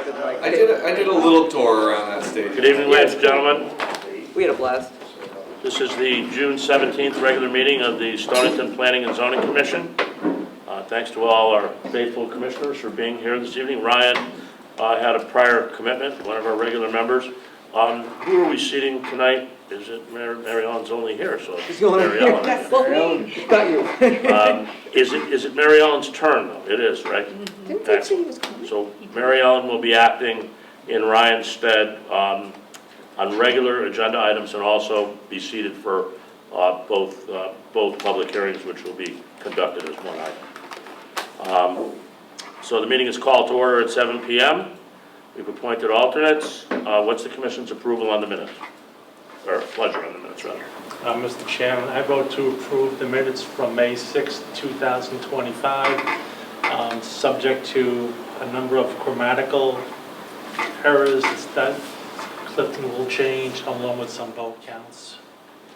I did a little tour around that stadium. Good evening, ladies and gentlemen. We had a blast. This is the June 17th regular meeting of the Stonington Planning and Zoning Commission. Thanks to all our faithful commissioners for being here this evening. Ryan had a prior commitment, one of our regular members. Who are we seating tonight? Is it Mary Ellen's only here, so it's Mary Ellen. Got you. Is it Mary Ellen's turn though? It is, right? Didn't they say he was coming? So Mary Ellen will be acting in Ryan's stead on regular agenda items and also be seated for both public hearings, which will be conducted as one item. So the meeting is called to order at 7 p.m. We've appointed alternates. What's the commission's approval on the minutes? Or pleasure on the minutes, rather? Mr. Chairman, I vote to approve the minutes from May 6, 2025, subject to a number of grammatical errors that Clifton will change, along with some vote counts.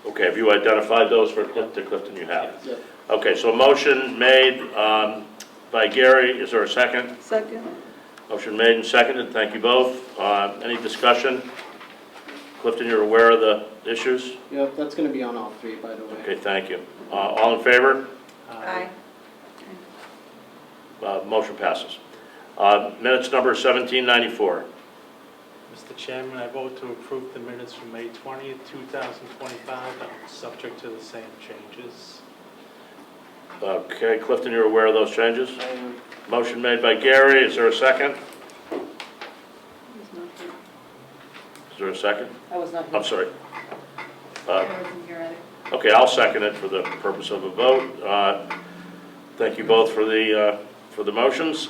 Okay, have you identified those for Clifton? You have. Yep. Okay, so a motion made by Gary. Is there a second? Second. Motion made and seconded. Thank you both. Any discussion? Clifton, you're aware of the issues? Yep, that's going to be on all three, by the way. Okay, thank you. All in favor? Aye. Motion passes. Minutes number 1794. Mr. Chairman, I vote to approve the minutes from May 20th, 2025, subject to the same changes. Okay, Clifton, you're aware of those changes? I am. Motion made by Gary. Is there a second? Is there a second? I was not I'm sorry. Okay, I'll second it for the purpose of a vote. Thank you both for the motions.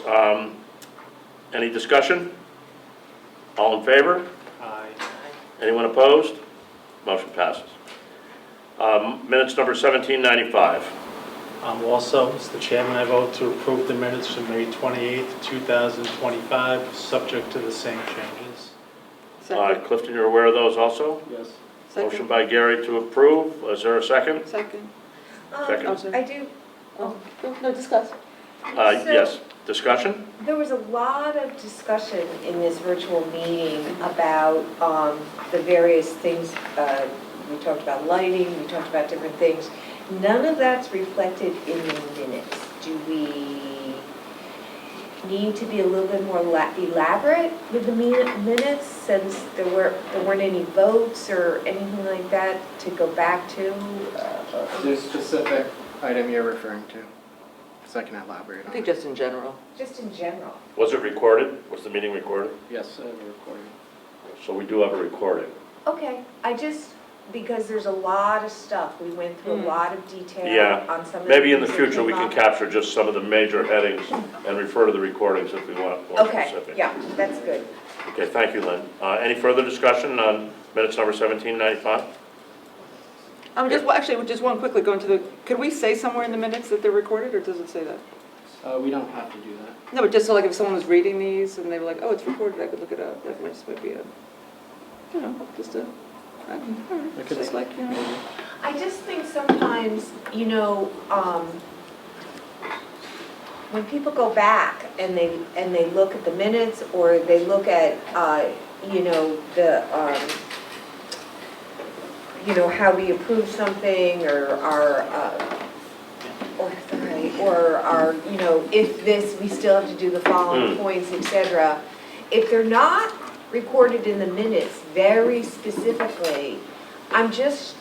Any discussion? All in favor? Aye. Anyone opposed? Motion passes. Minutes number 1795. Also, Mr. Chairman, I vote to approve the minutes from May 28th, 2025, subject to the same changes. Second. Clifton, you're aware of those also? Yes. Motion by Gary to approve. Is there a second? Second. Second. I'm sorry. I do, No, discuss. Yes. Discussion? there was a lot of discussion in this virtual meeting about the various things. We talked about lighting, we talked about different things. None of that's reflected in the minutes. Do we need to be a little bit more elaborate with the minutes, since there weren't any votes or anything like that to go back to? There's a specific item you're referring to, so I can elaborate I on think it. just in general. Just in general. Was it recorded? Was the meeting recorded? Yes, I have a recording. So we do have a recording. Okay, because there's a lot of stuff. We went through a lot of detail Yeah. on some of the Maybe in the things that future we came can up. capture just some of the major headings and refer to the recordings if we want more Okay, specific. yeah, that's good. Okay, thank you, Lynn. Any further discussion on minutes number 1795? Just one quickly, going to could we say somewhere in the minutes that they're recorded, or does it say that? We don't have to do that. No, but just so like if someone was reading these and they were like, oh, it's recorded, I could look it up. That might be just a, just like, I just think sometimes, when people go back and they look at the minutes, or they look at, how we approve something, or if this, we still have to do the following points, etc. If they're not recorded in the minutes very specifically, I just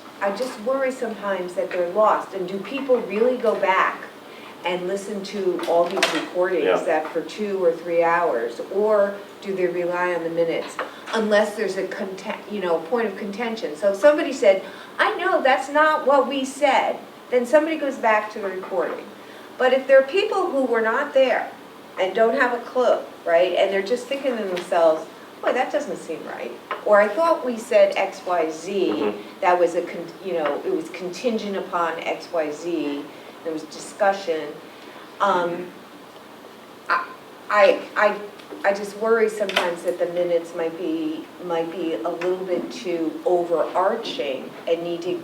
worry sometimes that they're lost. And do people really go back and listen to all these recordings that for 2 or 3 hours, or do they rely on the minutes unless there's a point of contention? So if somebody said, I know that's not what we said, then somebody goes back to the recording. But if there are people who were not there and don't have a clue, right, and they're just thinking to themselves, boy, that doesn't seem right. Or I thought we said X, Y, Z. That was it was contingent upon X, Y, Z. There was discussion. I just worry sometimes that the minutes might be a little bit too overarching and need to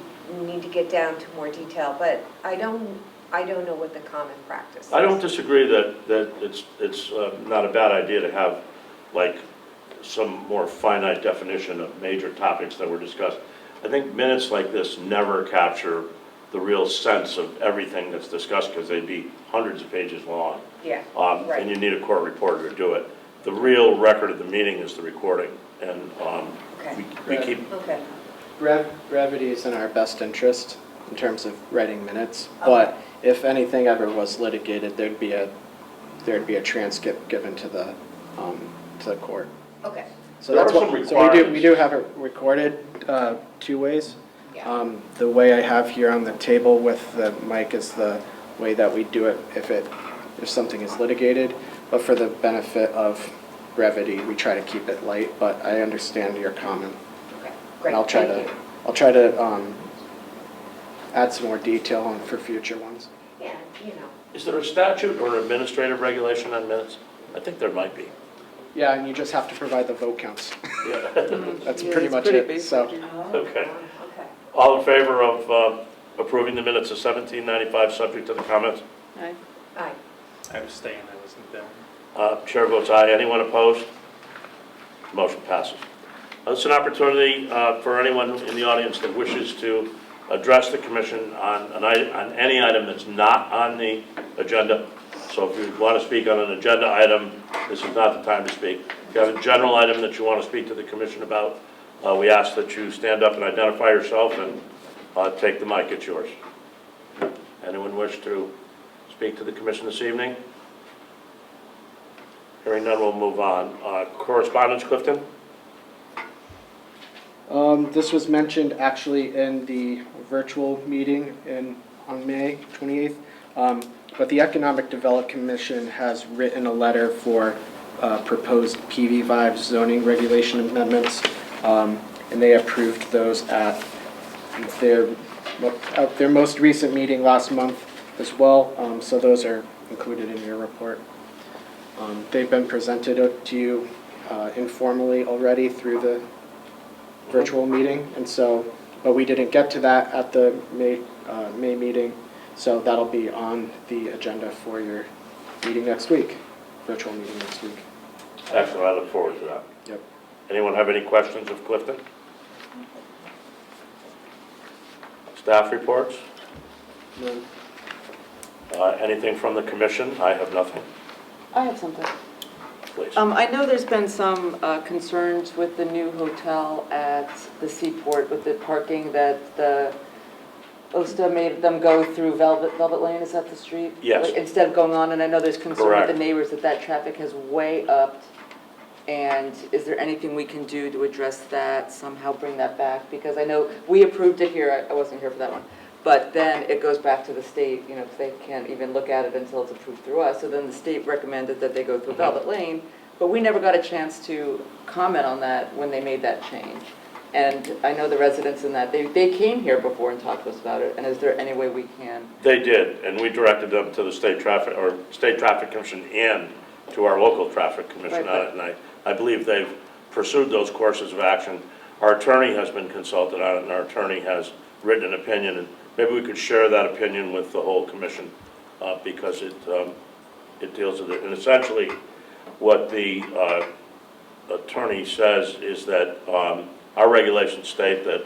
get down to more detail. But I don't know what the common practice is. I don't disagree that it's not a bad idea to have like some more finite definition of major topics that were discussed. I think minutes like this never capture the real sense of everything that's discussed because they'd be hundreds of pages long. Yeah, right. And you need a court reporter to do it. The real record of the meeting is the recording, and Okay. we keep, Okay. Brevity is in our best interest in terms of writing minutes, but if anything ever was litigated, there'd be a transcript given to the court. Okay. So There that's are some what, so requirements. we do have it recorded two ways. Yeah. The way I have here on the table with the mic is the way that we do it if something is litigated, but for the benefit of brevity, we try to keep it light, but I understand your comment. Okay. And Great. I'll try Thank to, you. I'll try to add some more detail on for future ones. Yeah, you know. is there a statute or an administrative regulation on minutes? I think there might be. Yeah, and you just have to provide the vote counts. Yeah. That's Yeah, pretty it's much pretty it, basic, so. yeah. Okay. Okay. All in favor of approving the minutes of 1795, subject to the comments? Aye. Aye. I abstain, I wasn't there. Chair votes aye. Anyone opposed? Motion passes. It's an opportunity for anyone in the audience that wishes to address the commission on any item that's not on the agenda. So if you want to speak on an agenda item, this is not the time to speak. If you have a general item that you want to speak to the commission about, we ask that you stand up and identify yourself and take the mic. It's yours. Anyone wish to speak to the commission this evening? Hearing none, we'll move on. Correspondence, Clifton? This was mentioned actually in the virtual meeting on May 28th. But the Economic Development Commission has written a letter for proposed PV5 zoning regulation amendments, and they approved those at their most recent meeting last month as well. So those are included in your report. They've been presented to you informally already through the virtual meeting, and so, but we didn't get to that at the May meeting, so that'll be on the agenda for your meeting next week, virtual meeting next week. Excellent, I look forward to that. Yep. Anyone have any questions of Clifton? Staff reports? None. Anything from the commission? I have nothing, I have something. please. I know there's been some concerns with the new hotel at the Seaport with the parking that the OSTA made them go through Velvet Lane, is that the street? Yes. Like, instead of going on, and I know there's concern with Correct. the neighbors that traffic has way upped. And is there anything we can do to address that, somehow bring that back? Because I know we approved it here, I wasn't here for that one. But then it goes back to the state, you know, because they can't even look at it until it's approved through us. So then the state recommended that they go through Velvet Lane, but we never got a chance to comment on that when they made that change. And I know the residents in that, they came here before and talked to us about it, and is there any way we can? They did, and we directed them to the State Traffic Commission and to our local traffic commission on it, and I believe they've pursued those courses of action. Our attorney has been consulted on it, and our attorney has written an opinion, and maybe we could share that opinion with the whole commission because it deals with it. And essentially, what the attorney says is that our regulations state that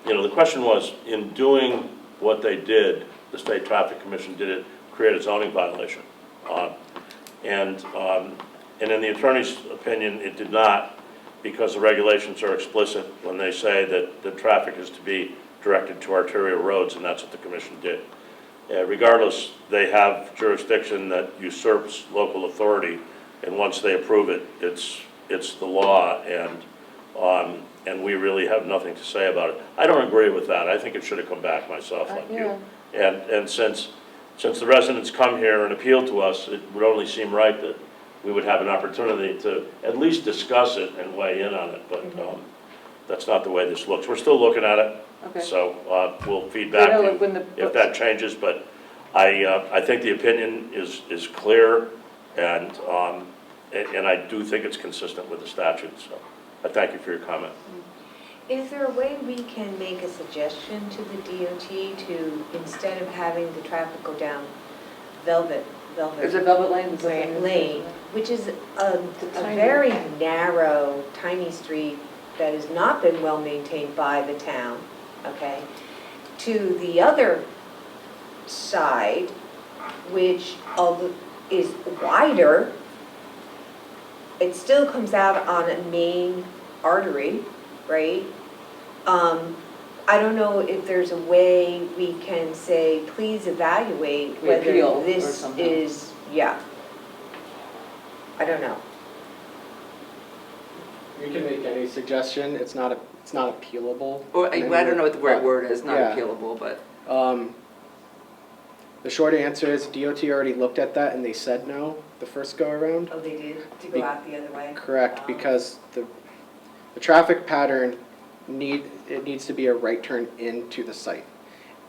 you know, the question was, in doing what they did, the State Traffic Commission did it create a zoning violation. And in the attorney's opinion, it did not, because the regulations are explicit when they say that the traffic is to be directed to arterial roads, and that's what the commission did. Regardless, they have jurisdiction that usurps local authority, and once they approve it, it's the law, and we really have nothing to say about it. I don't agree with that. I think it should have come back myself, like you. And since the residents come here and appeal to us, it would only seem right that we would have an opportunity to at least discuss it and weigh in on it, but that's not the way this looks. We're still looking at it, Okay. so we'll feed back You know, to like when you if that changes, but I think the opinion is clear, and I do think it's consistent with the statute, so I thank you for your comment. Is there a way we can make a suggestion to the DOT to, instead of having the traffic go down Velvet Is it Velvet Lane? Is that the new Lane, which is a tiny- very narrow, tiny street that has not been well maintained by the town, okay? To the other side, which is wider, it still comes out on a main artery, right? I don't know if there's a way we can say, please evaluate We appeal whether or this somehow. is, yeah. I don't know. You can make any suggestion, it's not appealable. Or, I don't know what the right word is, not Yeah. appealable, but, The short answer is DOT already looked at that and they said no the first go around. Oh, they did, to go out the other way? Correct, because the traffic pattern needs to be a right turn into the site.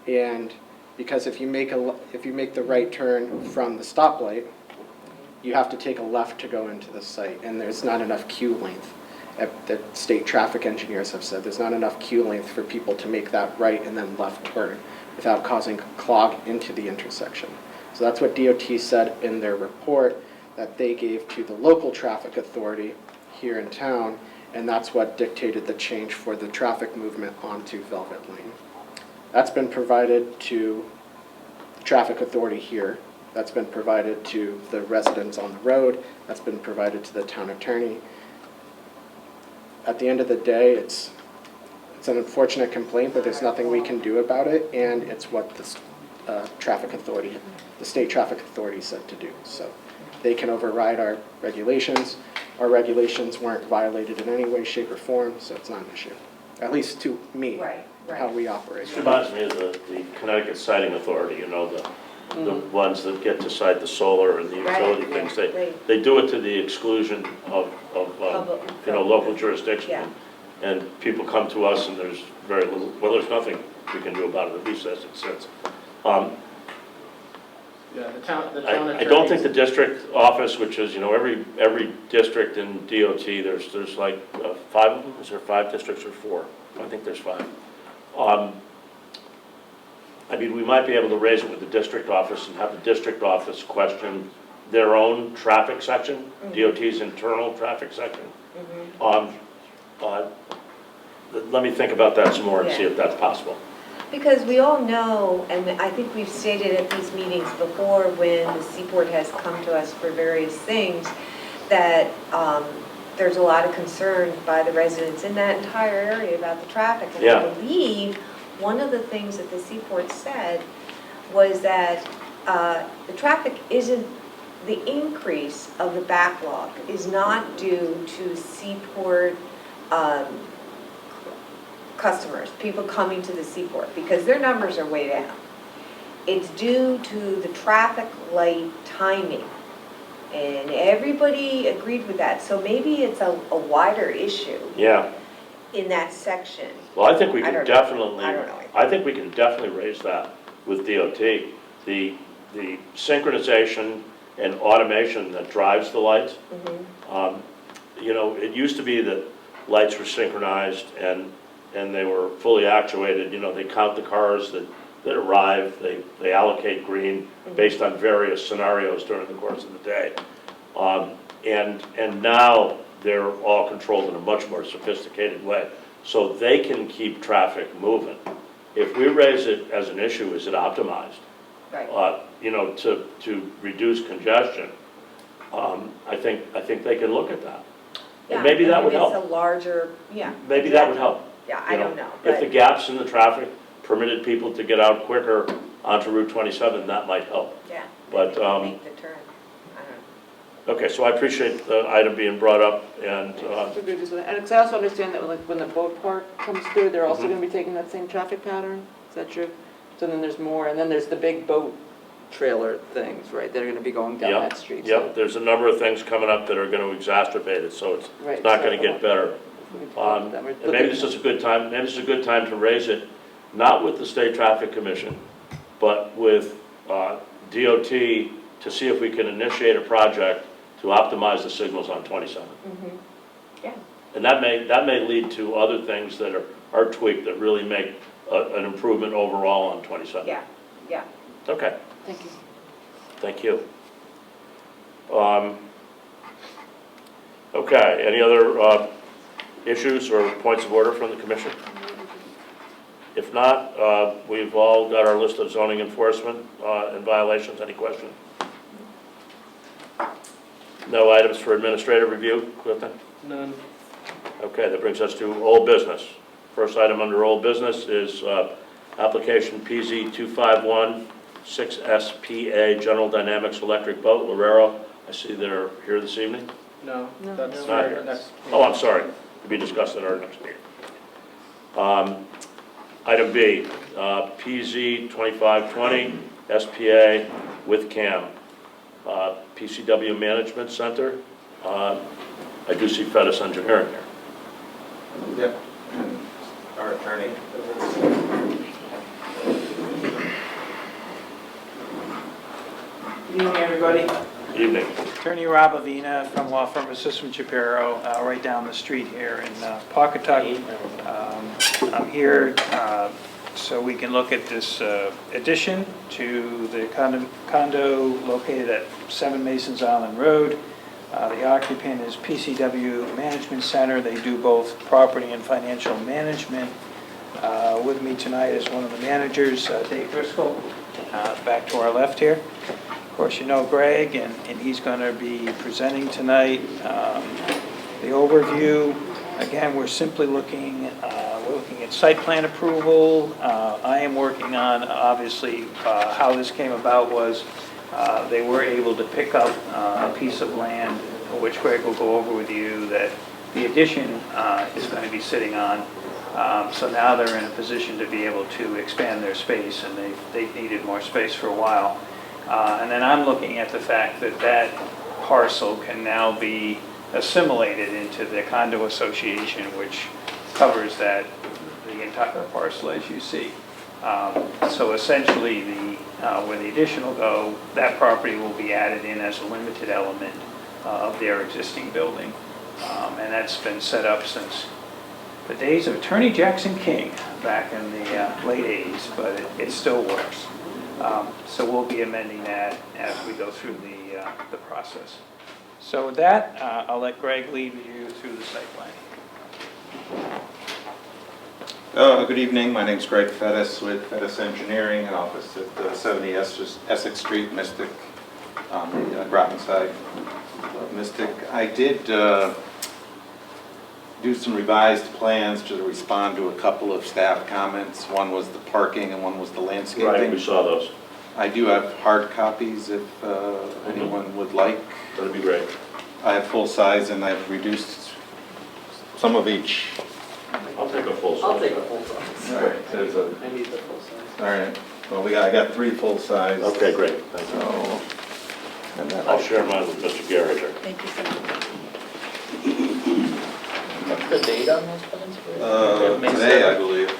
And because if you make the right turn from the stoplight, you have to take a left to go into the site, and there's not enough queue length. The state traffic engineers have said there's not enough queue length for people to make that right and then left turn without causing clog into the intersection. So that's what DOT said in their report that they gave to the local traffic authority here in town, and that's what dictated the change for the traffic movement onto Velvet Lane. That's been provided to the traffic authority here. That's been provided to the residents on the road. That's been provided to the town attorney. At the end of the day, it's an unfortunate complaint, but there's nothing we can do about it, and it's what the traffic authority, the state traffic authority said to do. So they can override our regulations. Our regulations weren't violated in any way, shape, or form, so it's not an issue. At least to me, Right, how right. we operate. It reminds me of the Connecticut Siting Authority, you know, the ones that get to cite the solar and the Right, utility things. yeah, They do it to the exclusion of you know, local jurisdiction. Yeah. And people come to us and there's very little, well, there's nothing we can do about it, at least as it sits. Yeah, the town I don't think the district office, which is, you know, every district in DOT, there's like 5 of them. Is there 5 districts or 4? I think there's 5. I mean, we might be able to raise it with the district office and have the district office question their own traffic section, DOT's internal traffic section. Let me think about that some more and see if that's possible. Because we all know, and I think we've stated at these meetings before when the Seaport has come to us for various things, that there's a lot of concern by the residents in that entire area about the traffic. And Yeah. I believe one of the things that the Seaport said was that the traffic isn't, the increase of the backlog is not due to Seaport customers, people coming to the Seaport, because their numbers are way down. It's due to the traffic light timing. And everybody agreed with that. So maybe it's a wider issue Yeah. in that section. Well, I think we I can don't know. definitely, I don't know. I think we can definitely raise that with DOT. The synchronization and automation that drives the lights. You know, it used to be that lights were synchronized and they were fully actuated. You know, they count the cars that arrive, they allocate green based on various scenarios during the course of the day. And now they're all controlled in a much more sophisticated way. So they can keep traffic moving. If we raise it as an issue, is it optimized? Right. You know, to reduce congestion, I think they can look at that. Yeah, And maybe that would It's help. a larger, yeah. Maybe that would help. Yeah, you I don't know. If the But gaps in the traffic permitted people to get out quicker onto Route 27, that might help. yeah, But, make the turn. I don't know. Okay, so I appreciate the item being brought up, and, and 'cause I also understand that like when the boat park comes through, they're also Mhm. gonna be taking that same traffic pattern, is that true? So then there's more, and then there's the big boat trailer things, right, that are gonna be going down Yep, that street. yep, there's a number of things coming up that are gonna exacerbate it, so it's Right, not so gonna get better. we can talk about that. We're And maybe looking- this is a good time, to raise it, not with the State Traffic Commission, but with DOT to see if we can initiate a project to optimize the signals on 27. Yeah. And that may lead to other things that are tweaked that really make an improvement overall on 27. Yeah, yeah. Okay, Thank you. thank you. Okay, any other issues or points of order from the commission? If not, we've all got our list of zoning enforcement and violations. Any questions? No items for administrative review, Clifton? None. Okay, that brings us to old business. First item under old business is application PZ 251 6SPA General Dynamics Electric Boat, Lorero. I see they're here this evening. No, No. that's Not for here. next. Oh, I'm sorry, to be discussed at our next meeting. Item B, PZ 2520 SPA with CAM, PCW Management Center. I do see Fedis Engineering here. Yep, and our attorney. Good evening, everybody. Evening. Attorney Rob Avina from law firm of System Shapiro, right down the street here in Pawcatuck. I'm here so we can look at this addition to the condo located at 7 Masons Island Road. The occupant is PCW Management Center. They do both property and financial management. With me tonight is one of the managers, Dave Driscoll, back to our left here. Of course, you know Greg, and he's going to be presenting tonight the overview. Again, we're simply looking at site plan approval. I am working on, obviously, how this came about was they were able to pick up a piece of land, which Greg will go over with you, that the addition is going to be sitting on. So now they're in a position to be able to expand their space, and they've needed more space for a while. And then I'm looking at the fact that that parcel can now be assimilated into the condo association, which covers the entire parcel, as you see. So essentially, where the addition will go, that property will be added in as a limited element of their existing building. And that's been set up since the days of Attorney Jackson King back in the late 80s, but it still works. So we'll be amending that as we go through the process. So with that, I'll let Greg lead you through the site plan. Good evening, my name's Greg Fedis with Fedis Engineering, an office at 70 Essex Street, Mystic, on the Groton side of Mystic. I did do some revised plans to respond to a couple of staff comments. One was the parking and one was the landscaping. Right, we saw those. I do have hard copies if anyone would like. That'd be great. I have full size and I've reduced some of each. I'll take a full size. I'll take a full size. All right, there's a, I need the full size. all right, well, I got 3 full size. Okay, great. Thank you. So, and then I'll share mine with Mr. Garrett here. Thank you so much. What's the date on those plans? May today, I 7th? believe.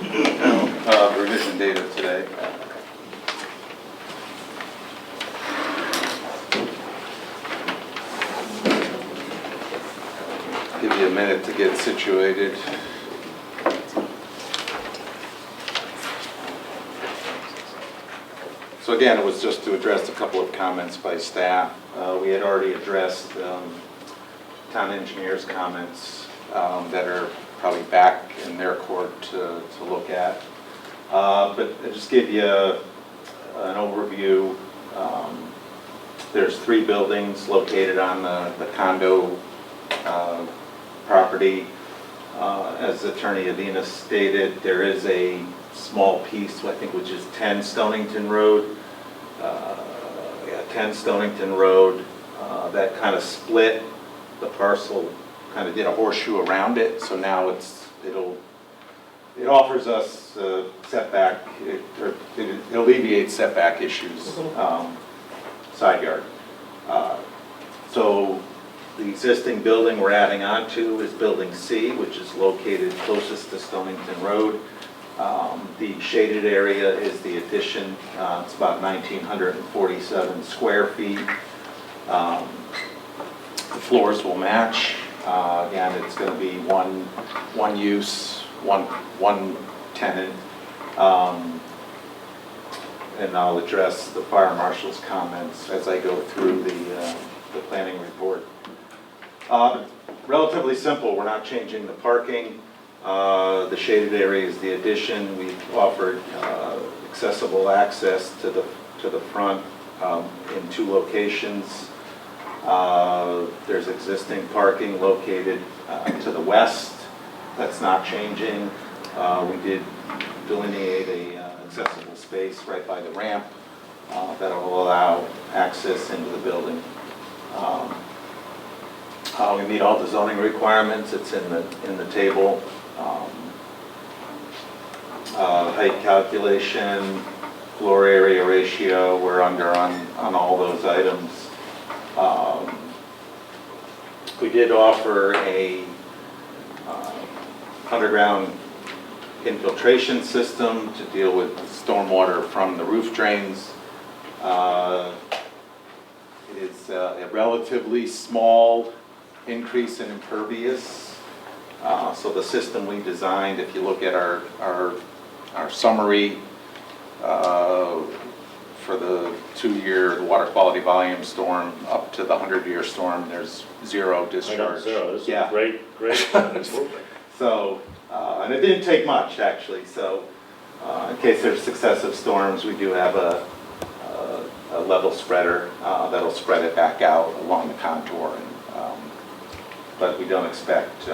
Revision date of today. Give you a minute to get situated. So again, it was just to address a couple of comments by staff. We had already addressed town engineer's comments that are probably back in their court to look at. But I'll just give you an overview. There's 3 buildings located on the condo property. As Attorney Avina stated, there is a small piece, I think, which is 10 Stonington Road. 10 Stonington Road, that kind of split the parcel, kind of did a horseshoe around it, so now it offers us setback, it alleviates setback issues, side yard. So the existing building we're adding on to is Building C, which is located closest to Stonington Road. The shaded area is the addition. It's about 1,947 square feet. The floors will match. Again, it's going to be one use, one tenant. And I'll address the fire marshal's comments as I go through the planning report. relatively simple. We're not changing the parking. The shaded area is the addition. We've offered accessible access to the front in 2 locations. There's existing parking located to the west. That's not changing. We did delineate a accessible space right by the ramp that will allow access into the building. We meet all the zoning requirements. It's in the table. Height calculation, floor area ratio, we're under on all those items. We did offer a underground infiltration system to deal with stormwater from the roof drains. It is a relatively small increase in impervious. So the system we designed, if you look at our summary for the 2-year water quality volume storm up to the 100-year storm, there's 0 discharge. Zero, this is Yeah. great. So, and it didn't take much actually. So, in case there's successive storms, we do have a level spreader that'll spread it back out along the contour. But we don't expect.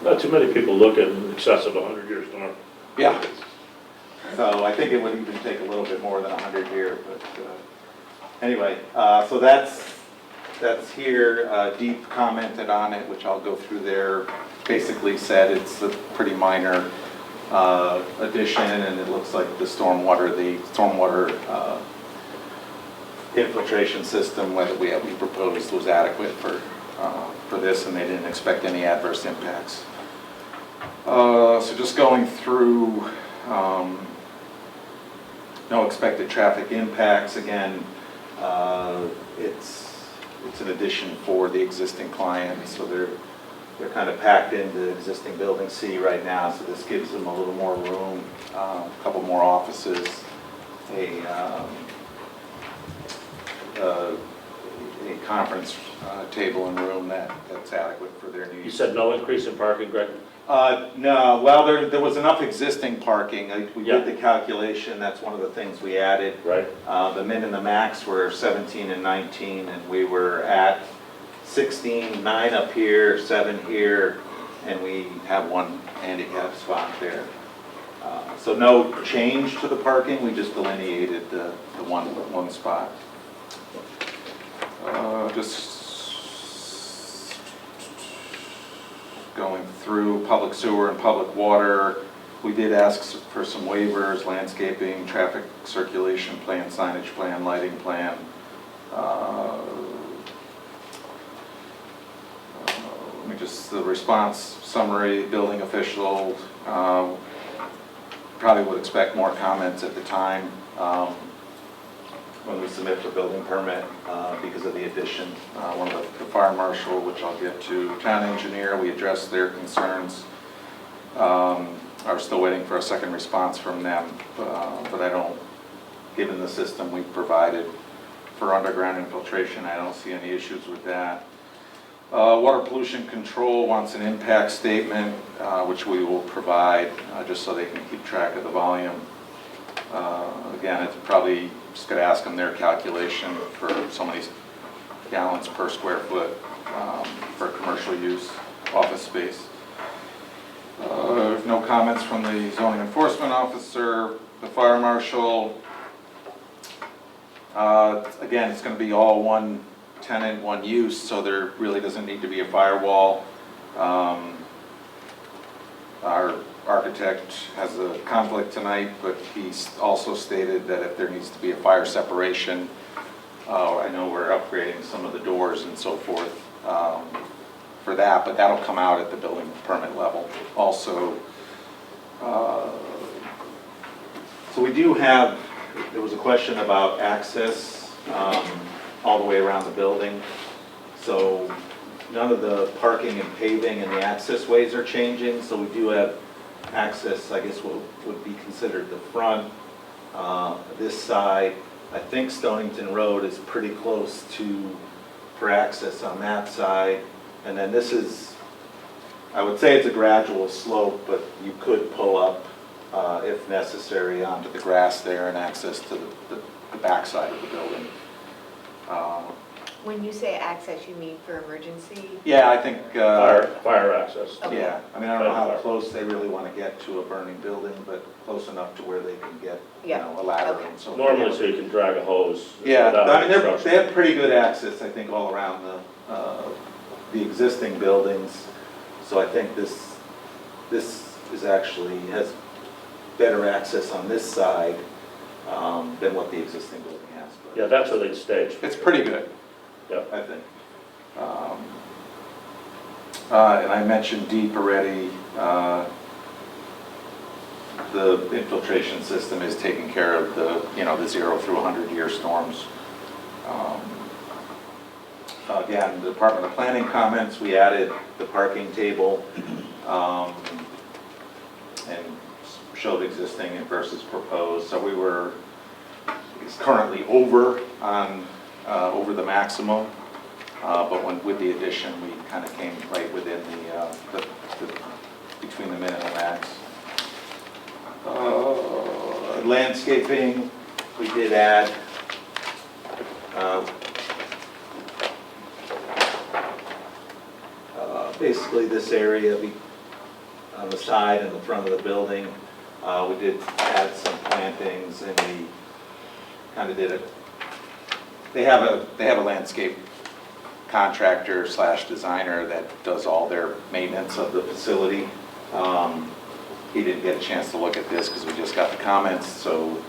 Not too many people look at an excessive 100-year storm. Yeah. So I think it would even take a little bit more than 100 year, but anyway, so that's here. Deep commented on it, which I'll go through there. Basically said it's a pretty minor addition, and it looks like the stormwater infiltration system that we proposed was adequate for this, and they didn't expect any adverse impacts. So just going through. No expected traffic impacts. Again, it's an addition for the existing client, so they're kind of packed into existing building C right now. So this gives them a little more room, a couple more offices, a conference table and room that's adequate for their needs. You said no increase in parking, Greg? No, well, there was enough existing parking. We Yeah. did the calculation, that's one of the things we added. Right. The min and the max were 17 and 19, and we were at 16, 9 up here, 7 here, and we have 1 handicap spot there. So no change to the parking, we just delineated the one spot. Just going through public sewer and public water, we did ask for some waivers: landscaping, traffic circulation plan, signage plan, lighting plan. Let me just, the response summary, building official, probably would expect more comments at the time when we submit for building permit because of the addition. One of the fire marshal, which I'll get to, town engineer, we addressed their concerns. Are still waiting for a second response from them, but I don't, given the system we provided for underground infiltration, I don't see any issues with that. Water pollution control wants an impact statement, which we will provide just so they can keep track of the volume. Again, it's probably just going to ask them their calculation for so many gallons per square foot for commercial use office space. No comments from the zoning enforcement officer, the fire marshal. Again, it's going to be all one tenant, one use, so there really doesn't need to be a firewall. Our architect has a conflict tonight, but he's also stated that if there needs to be a fire separation, I know we're upgrading some of the doors and so forth for that, but that'll come out at the building permit level. Also, so we do have, there was a question about access all the way around the building. So none of the parking and paving and the access ways are changing, so we do have access, I guess what would be considered the front, this side. I think Stonington Road is pretty close to, for access on that side. And then this is, I would say it's a gradual slope, but you could pull up, if necessary, onto the grass there and access to the backside of the building. When you say access, you mean for emergency? Yeah, I think, Fire access. yeah, I mean, I don't know how close they really want to get to a burning building, but close enough to where they can get, you Yeah, know, a ladder okay. and so forth. Normally, so you can drag a hose. Yeah, without I mean, they obstruction. have pretty good access, I think, all around the existing buildings. So I think this is actually, has better access on this side than what the existing building has. But Yeah, that's where they stage. it's pretty good, Yep. I think. And I mentioned deep already. The infiltration system is taking care of the 0 through 100-year storms. Again, the Department of Planning comments, we added the parking table and showed existing versus proposed. So it's currently over the maximum, but with the addition, we kind of came right within between the min and the max. Landscaping, we did add basically this area on the side and the front of the building. We did add some plantings, and we kind of did it. They have a landscape contractor / designer that does all their maintenance of the facility. He didn't get a chance to look at this because we just got the comments, so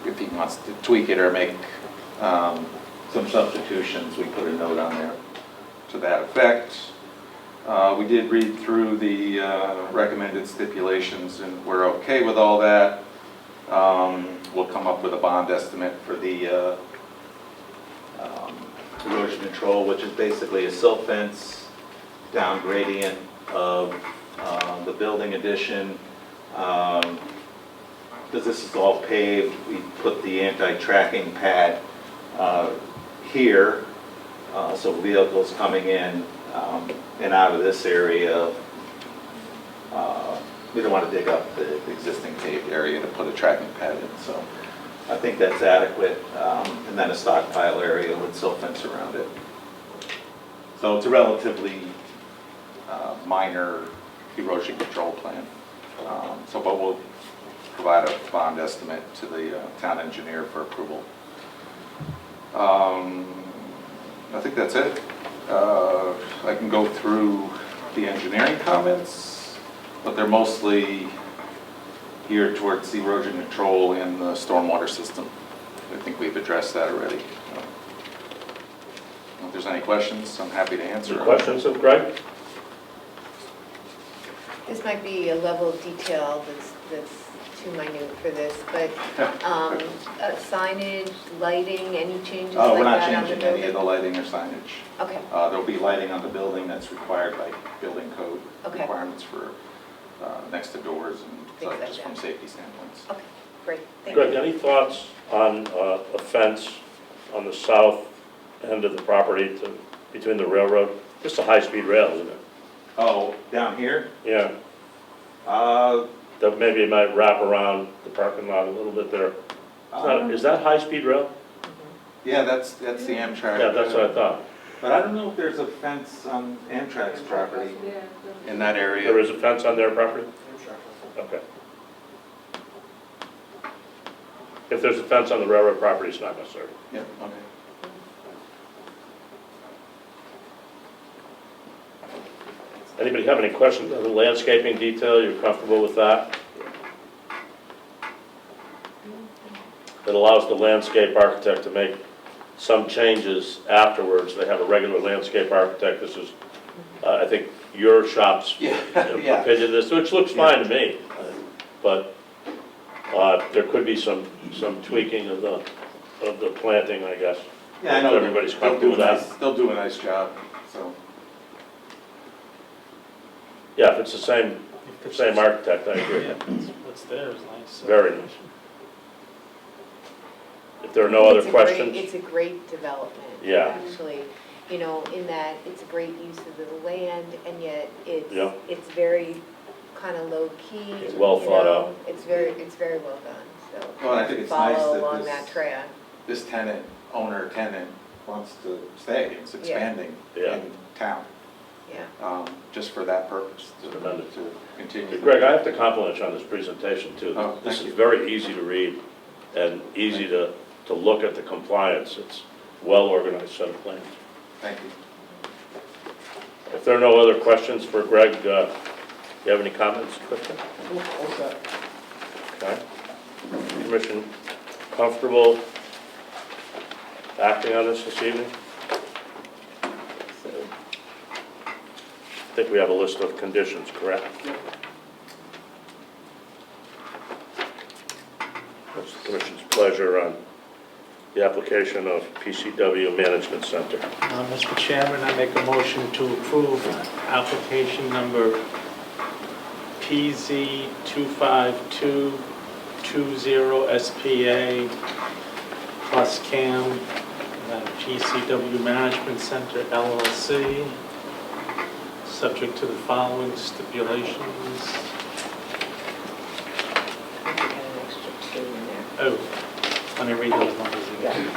if he wants to tweak it or make some substitutions, we put a note on there to that effect. We did read through the recommended stipulations, and we're okay with all that. We'll come up with a bond estimate for the erosion control, which is basically a silt fence, down gradient of the building addition. Because this is all paved, we put the anti-tracking pad here, so vehicles coming in and out of this area, we don't want to dig up the existing paved area to put a tracking pad in. So I think that's adequate, and then a stockpile area with silt fence around it. So it's a relatively minor erosion control plan. But we'll provide a bond estimate to the town engineer for approval. I think that's it. I can go through the engineering comments, but they're mostly geared towards the erosion control in the stormwater system. I think we've addressed that already. If there's any questions, I'm happy to answer. Any questions of Greg? This might be a level of detail that's too minute for this, but signage, lighting, any changes like that on the building? We're not changing any of the lighting or signage. Okay, There'll be lighting on the building that's required by building code Okay. requirements for next to doors and Things like just from that. safety standpoints. okay, great, thank Greg, you. any thoughts on a fence on the south end of the property between the railroad? Just a high-speed rail, isn't it? Oh, down here? Yeah, Uh, that maybe it might wrap around the parking lot a little bit there. Is that high-speed rail? Yeah, that's the Amtrak. Yeah, that's what I thought. But I don't know if there's a fence on Amtrak's property in that area. There is a fence on their property? Okay. If there's a fence on the railroad property, it's not necessary. Yeah, okay. Anybody have any questions on the landscaping detail? You're comfortable with that? It allows the landscape architect to make some changes afterwards. They have a regular landscape architect. This is, I think, your shop's Yeah. opinion of this, which looks fine to me. But there could be some tweaking of the planting, I guess. Yeah, I know. If everybody's comfortable with that. They'll do a nice job, so. Yeah, if it's the same architect, I agree. Yeah, what's there is nice. So. Very nice. If there are no other It's a great- questions? It's a great development. Yeah. Actually, you know, in that it's a great use of the land, and yet Yeah. it's very kind of low-key. It's well you thought know, out. It's very well done, so. Well, I think it's nice Follow that along that track. this tenant wants to stay, it's expanding Yeah. in town, Yeah. just for that purpose, to Tremendous. continue. Greg, I have to compliment you on this presentation too. Oh, This thank is you. very easy to read and easy to look at the compliance. It's well-organized set of plans. Thank you. If there are no other questions for Greg, do you have any comments, Clifton? Okay. Commission comfortable acting on this evening? I think we have a list of conditions, correct? What's the commission's pleasure on the application of PCW Management Center? Mr. Chairman, I make a motion to approve application number PZ 25220 SPA plus CAM, PCW Management Center LLC, subject to the following stipulations. Oh, let me read those numbers again.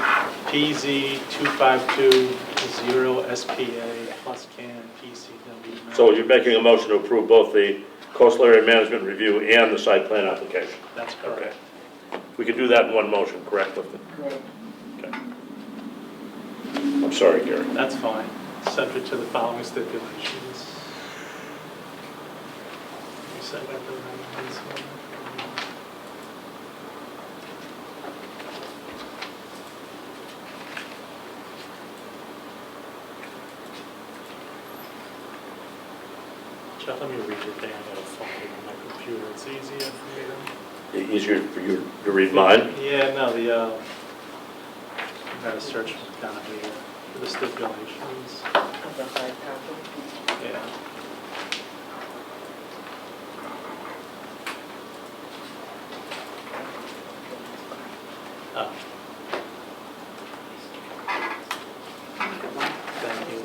PZ 2520 SPA plus CAM PCW. So you're making a motion to approve both the coastal area management review and the site plan application? That's Okay. correct. We could do that in one motion, correct, Clifton? Okay. I'm sorry, Gary. That's fine, subject to the following stipulations. You said that the amendments were- Jeff, let me read it down, I gotta find it on my computer, it's easier for me to. Easier for you to read mine? Yeah, no, I gotta search down here for the stipulations. Yeah. Oh. Thank you.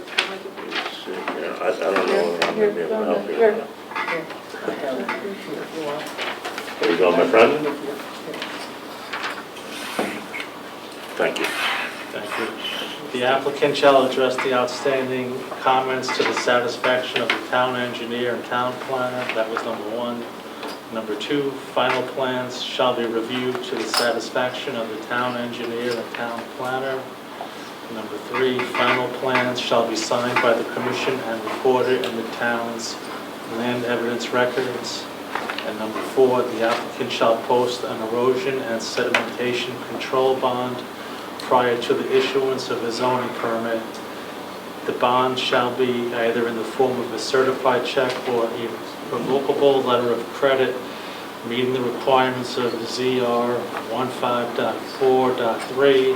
Let's see here. I don't know if I'm going to be able to help you. There you go, my friend. Thank you. Thank you. The applicant shall address the outstanding comments to the satisfaction of the town engineer and town planner. That was number one. Number two, final plans shall be reviewed to the satisfaction of the town engineer and town planner. Number three, final plans shall be signed by the commission and recorded in the town's land evidence records. And number four, the applicant shall post an erosion and sedimentation control bond prior to the issuance of a zoning permit. The bond shall be either in the form of a certified check or a revocable letter of credit meeting the requirements of ZR 15.4.3.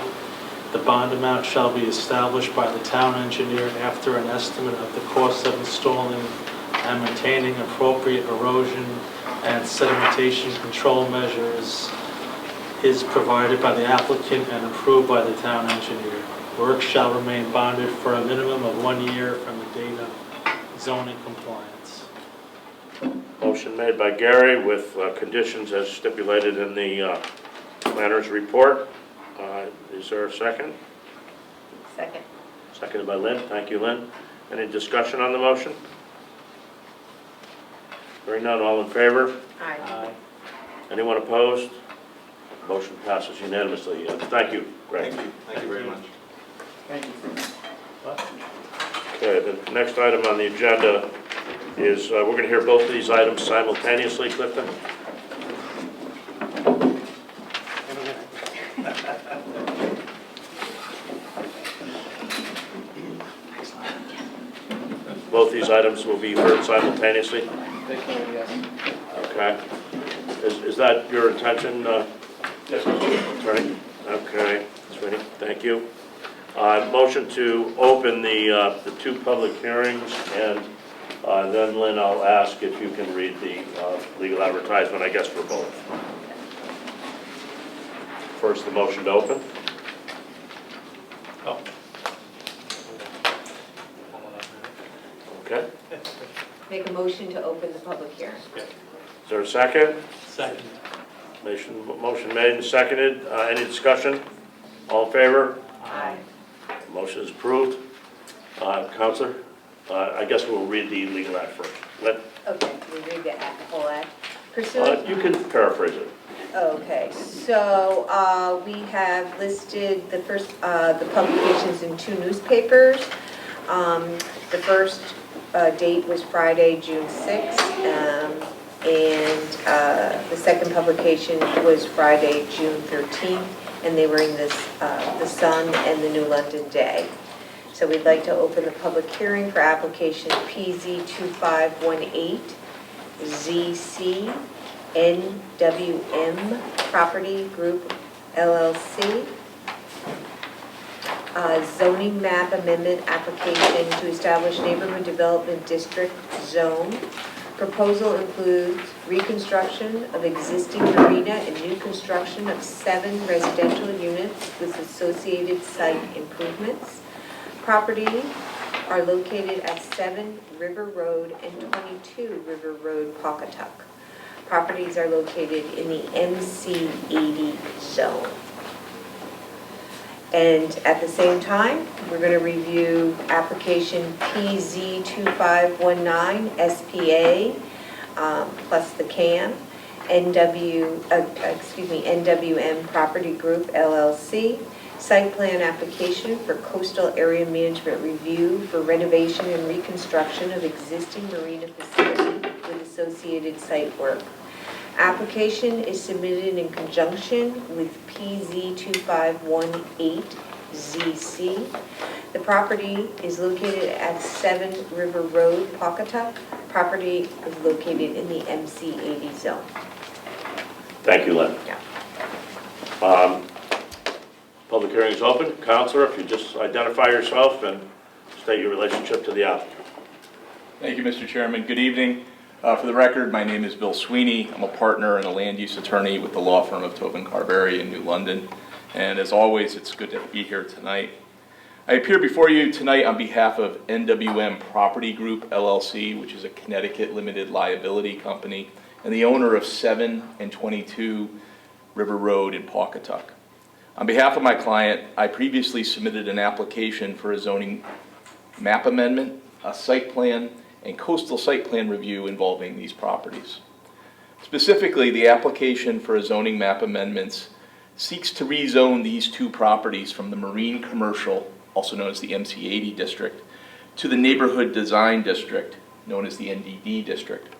The bond amount shall be established by the town engineer after an estimate of the cost of installing and maintaining appropriate erosion and sedimentation control measures is provided by the applicant and approved by the town engineer. Work shall remain bonded for a minimum of 1 year from the date of zoning compliance. Motion made by Gary with conditions as stipulated in the planner's report. Is there a second? Second. Seconded by Lynn. Thank you, Lynn. Any discussion on the motion? Hearing none, all in favor? Aye. Anyone opposed? Motion passes unanimously. Thank you, Greg. Thank you very much. Okay, the next item on the agenda is, we're going to hear both of these items simultaneously, Clifton. Both these items will be heard simultaneously? They can, yes. Okay. Is that your intention, yes, Attorney? Okay, Sweeney, thank you. Motion to open the two public hearings, and then Lynn, I'll ask if you can read the legal advertisement, I guess, for both. First, the motion to open. Oh. Okay, Make a motion to open the public hearing. is there a second? Second. Motion made and seconded. Any discussion? All in favor? Aye. Motion is approved. Counselor, I guess we'll read the legal ad first. Okay, we read the whole ad. Pursuant You can paraphrase it. Okay, so we have listed the first, the publications in 2 newspapers. The first date was Friday, June 6th, and the second publication was Friday, June 13th, and they were in the Sun and the New London Day. So we'd like to open the public hearing for application PZ 2518, ZC NWM Property Group LLC. Zoning map amendment application to establish neighborhood development district zone. Proposal includes reconstruction of existing marina and new construction of 7 residential units with associated site improvements. Properties are located at 7 River Road and 22 River Road, Pawcatuck. Properties are located in the MC 80 zone. And at the same time, we're going to review application PZ 2519 SPA plus the CAM, NWM Property Group LLC, site plan application for coastal area management review for renovation and reconstruction of existing marina facility with associated site work. Application is submitted in conjunction with PZ 2518 ZC. The property is located at 7 River Road, Pawcatuck. Property is located in the MC 80 zone. Thank you, Lynn. Yeah. Public hearing is open. Counselor, if you just identify yourself and state your relationship to the applicant. Thank you, Mr. Chairman. Good evening. For the record, my name is Bill Sweeney. I'm a partner and a land use attorney with the law firm of Tobin Carberry in New London. And as always, it's good to be here tonight. I appear before you tonight on behalf of NWM Property Group LLC, which is a Connecticut limited liability company and the owner of 7 and 22 River Road in Pawcatuck. On behalf of my client, I previously submitted an application for a zoning map amendment, a site plan, and coastal site plan review involving these properties. Specifically, the application for a zoning map amendments seeks to rezone these 2 properties from the Marine Commercial, also known as the MC80 district, to the Neighborhood Design District, known as the NDD district,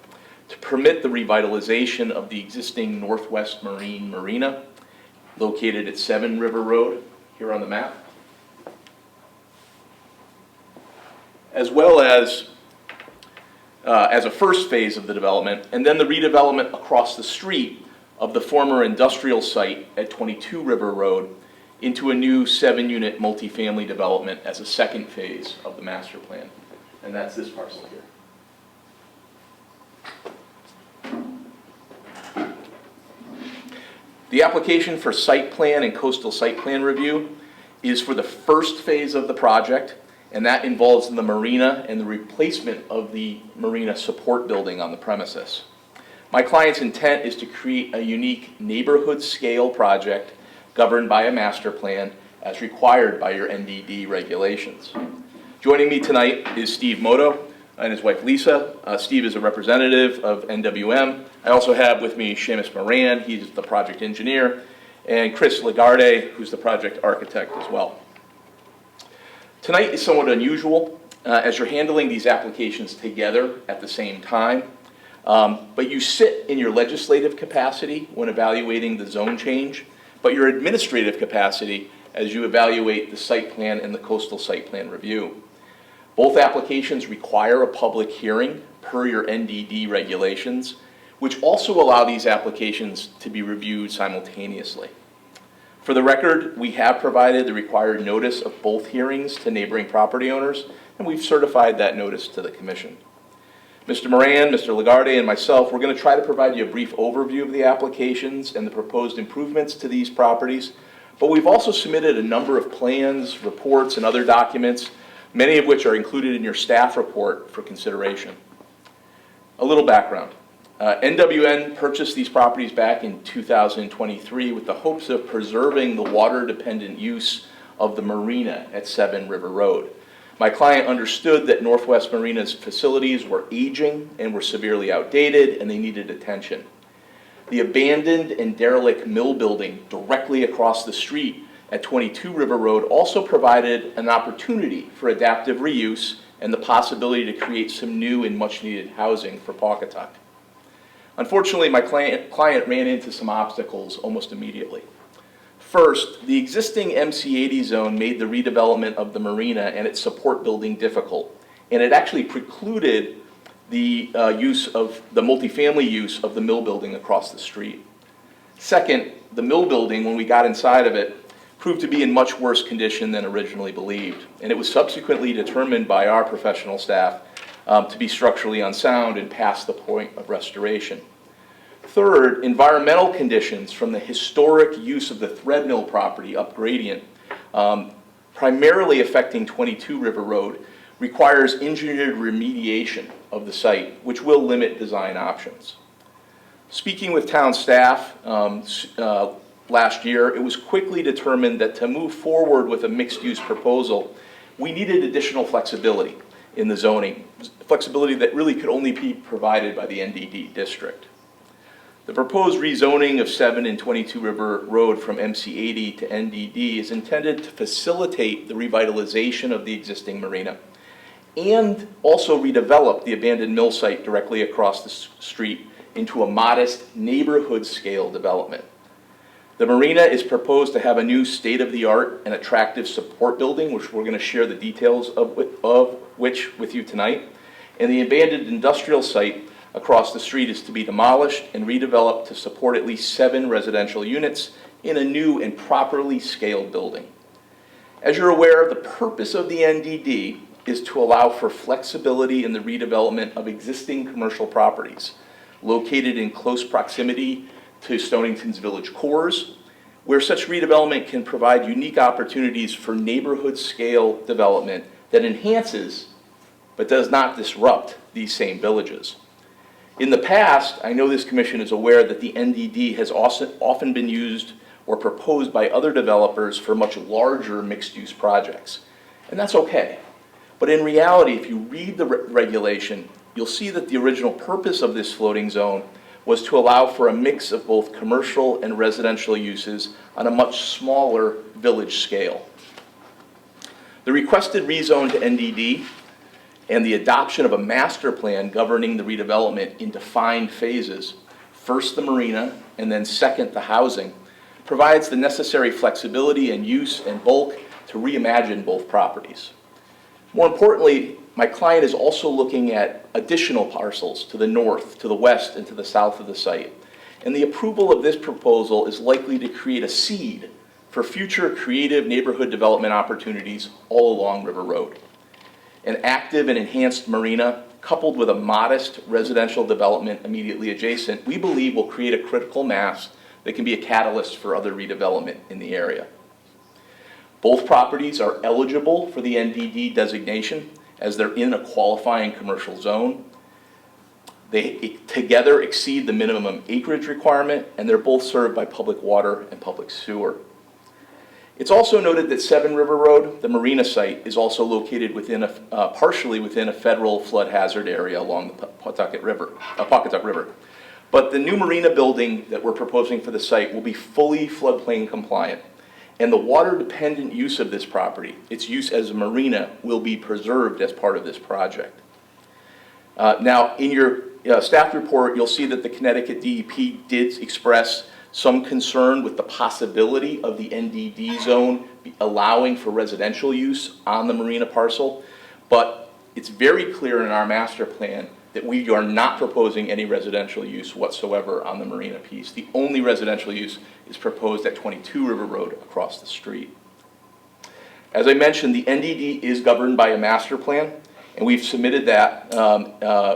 to permit the revitalization of the existing Northwest Marine Marina, located at 7 River Road, here on the map, as well as a first phase of the development, and then the redevelopment across the street of the former industrial site at 22 River Road into a new 7-unit multifamily development as a second phase of the master plan. And that's this parcel here. The application for site plan and coastal site plan review is for the first phase of the project, and that involves the marina and the replacement of the marina support building on the premises. My client's intent is to create a unique neighborhood scale project governed by a master plan as required by your NDD regulations. Joining me tonight is Steve Moto and his wife Lisa. Steve is a representative of NWM. I also have with me Seamus Moran, he's the project engineer, and Chris Lagarde, who's the project architect as well. Tonight is somewhat unusual as you're handling these applications together at the same time, but you sit in your legislative capacity when evaluating the zone change, but your administrative capacity as you evaluate the site plan and the coastal site plan review. Both applications require a public hearing per your NDD regulations, which also allow these applications to be reviewed simultaneously. For the record, we have provided the required notice of both hearings to neighboring property owners, and we've certified that notice to the Commission. Mr. Moran, Mr. Lagarde, and myself, we're going to try to provide you a brief overview of the applications and the proposed improvements to these properties, but we've also submitted a number of plans, reports, and other documents many of which are included in your staff report for consideration. A little background. NWN purchased these properties back in 2023 with the hopes of preserving the water-dependent use of the marina at 7 River Road. My client understood that Northwest Marina's facilities were aging and were severely outdated, and they needed attention. The abandoned and derelict mill building directly across the street at 22 River Road also provided an opportunity for adaptive reuse and the possibility to create some new and much-needed housing for Pawcatuck. Unfortunately, my client ran into some obstacles almost immediately. First, the existing MC80 zone made the redevelopment of the marina and its support building difficult, and it actually precluded the use of the multifamily use of the mill building across the street. Second, the mill building, when we got inside of it, proved to be in much worse condition than originally believed, and it was subsequently determined by our professional staff to be structurally unsound and past the point of restoration. Third, environmental conditions from the historic use of the thread mill property up gradient, primarily affecting 22 River Road, requires engineered remediation of the site, which will limit design options. Speaking with town staff last year, it was quickly determined that to move forward with a mixed-use proposal, we needed additional flexibility in the zoning, flexibility that really could only be provided by the NDD district. The proposed rezoning of 7 and 22 River Road from MC80 to NDD is intended to facilitate the revitalization of the existing marina and also redevelop the abandoned mill site directly across the street into a modest neighborhood-scale development. The marina is proposed to have a new state-of-the-art and attractive support building, which we're going to share the details of which with you tonight, and the abandoned industrial site across the street is to be demolished and redeveloped to support at least 7 residential units in a new and properly scaled building. As you're aware, the purpose of the NDD is to allow for flexibility in the redevelopment of existing commercial properties located in close proximity to Stonington's village cores, where such redevelopment can provide unique opportunities for neighborhood scale development that enhances but does not disrupt these same villages. In the past, I know this commission is aware that the NDD has often been used or proposed by other developers for much larger mixed-use projects, and that's okay. But in reality, if you read the regulation, you'll see that the original purpose of this floating zone was to allow for a mix of both commercial and residential uses on a much smaller village scale. The requested rezone to NDD and the adoption of a master plan governing the redevelopment in defined phases, first the marina and then second the housing, provides the necessary flexibility and use and bulk to reimagine both properties. More importantly, my client is also looking at additional parcels to the north, to the west, and to the south of the site. And the approval of this proposal is likely to create a seed for future creative neighborhood development opportunities all along River Road. An active and enhanced marina, coupled with a modest residential development immediately adjacent, we believe will create a critical mass that can be a catalyst for other redevelopment in the area. Both properties are eligible for the NDD designation as they're in a qualifying commercial zone. They together exceed the minimum acreage requirement, and they're both served by public water and public sewer. It's also noted that 7 River Road, the marina site, is also located within partially within a federal flood hazard area along the Pawcatuck River. But the new marina building that we're proposing for the site will be fully floodplain compliant, and the water-dependent use of this property, its use as a marina, will be preserved as part of this project. Now, in your staff report, you'll see that the Connecticut DEP did express some concern with the possibility of the NDD zone allowing for residential use on the marina parcel, but it's very clear in our master plan that we are not proposing any residential use whatsoever on the marina piece. The only residential use is proposed at 22 River Road across the street. As I mentioned, the NDD is governed by a master plan, And we've submitted that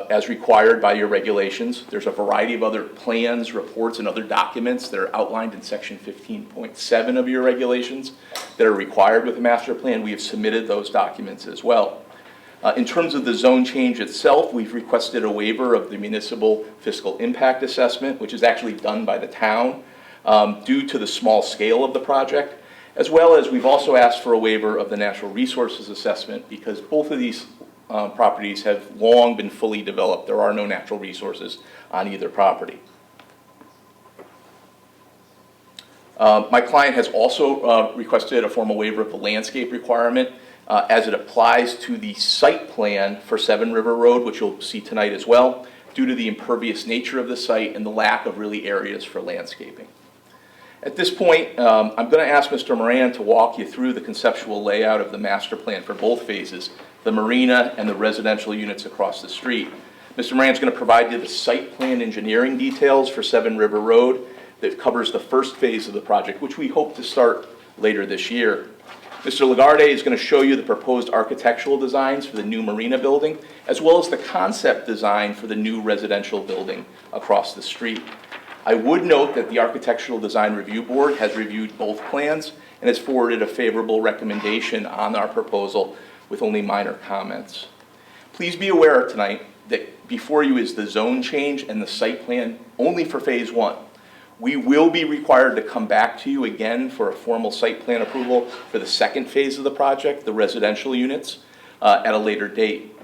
as required by your regulations. There's a variety of other plans, reports, and other documents that are outlined in section 15.7 of your regulations that are required with a master plan. We have submitted those documents as well. In terms of the zone change itself, we've requested a waiver of the municipal fiscal impact assessment, which is actually done by the town due to the small scale of the project, as well as we've also asked for a waiver of the natural resources assessment because both of these properties have long been fully developed. There are no natural resources on either property. My client has also requested a formal waiver of the landscape requirement as it applies to the site plan for 7 River Road, which you'll see tonight as well, due to the impervious nature of the site and the lack of really areas for landscaping. At this point, I'm going to ask Mr. Moran to walk you through the conceptual layout of the master plan for both phases, the marina and the residential units across the street. Mr. Moran's going to provide you the site plan engineering details for 7 River Road that covers the first phase of the project, which we hope to start later this year. Mr. Lagarde is going to show you the proposed architectural designs for the new marina building, as well as the concept design for the new residential building across the street. I would note that the Architectural Design Review Board has reviewed both plans and has forwarded a favorable recommendation on our proposal with only minor comments. Please be aware tonight that before you is the zone change and the site plan only for phase 1. We will be required to come back to you again for a formal site plan approval for the second phase of the project, the residential units, at a later date.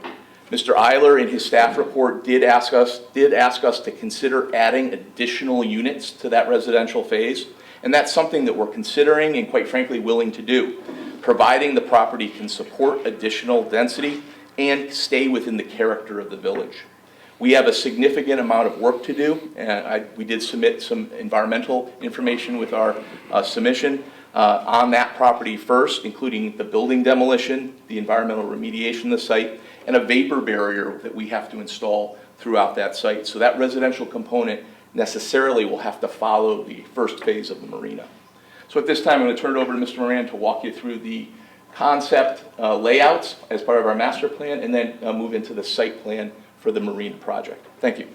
Mr. Eiler in his staff report did ask us to consider adding additional units to that residential phase, and that's something that we're considering and quite frankly willing to do, providing the property can support additional density and stay within the character of the village. We have a significant amount of work to do, and we did submit some environmental information with our submission on that property first, including the building demolition, the environmental remediation of the site, and a vapor barrier that we have to install throughout that site. So that residential component necessarily will have to follow the first phase of the marina. So at this time, I'm going to turn it over to Mr. Moran to walk you through the concept layouts as part of our master plan, and then move into the site plan for the marina project. Thank you.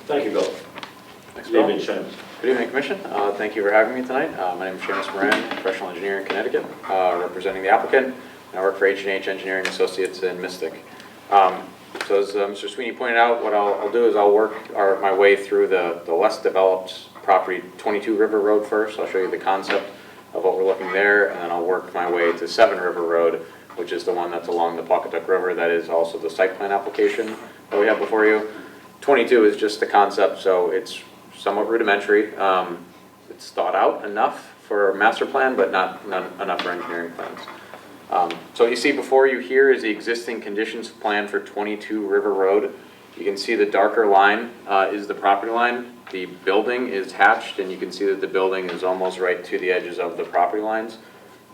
Thank you, Bill. Thanks, Good Bill. evening, Seamus. Good evening, Commission. Thank you for having me tonight. My name is Seamus Moran, professional engineer in Connecticut, representing the applicant. I work for H&H Engineering Associates in Mystic. So as Mr. Sweeney pointed out, what I'll do is I'll work my way through the less developed property, 22 River Road first. I'll show you the concept of what we're looking there, and then I'll work my way to 7 River Road, which is the one that's along the Pawcatuck River. That is also the site plan application that we have before you. 22 is just the concept, so it's somewhat rudimentary. It's thought out enough for a master plan, but not enough for engineering plans. So what you see before you here is the existing conditions plan for 22 River Road. You can see the darker line is the property line. The building is hatched, and you can see that the building is almost right to the edges of the property lines.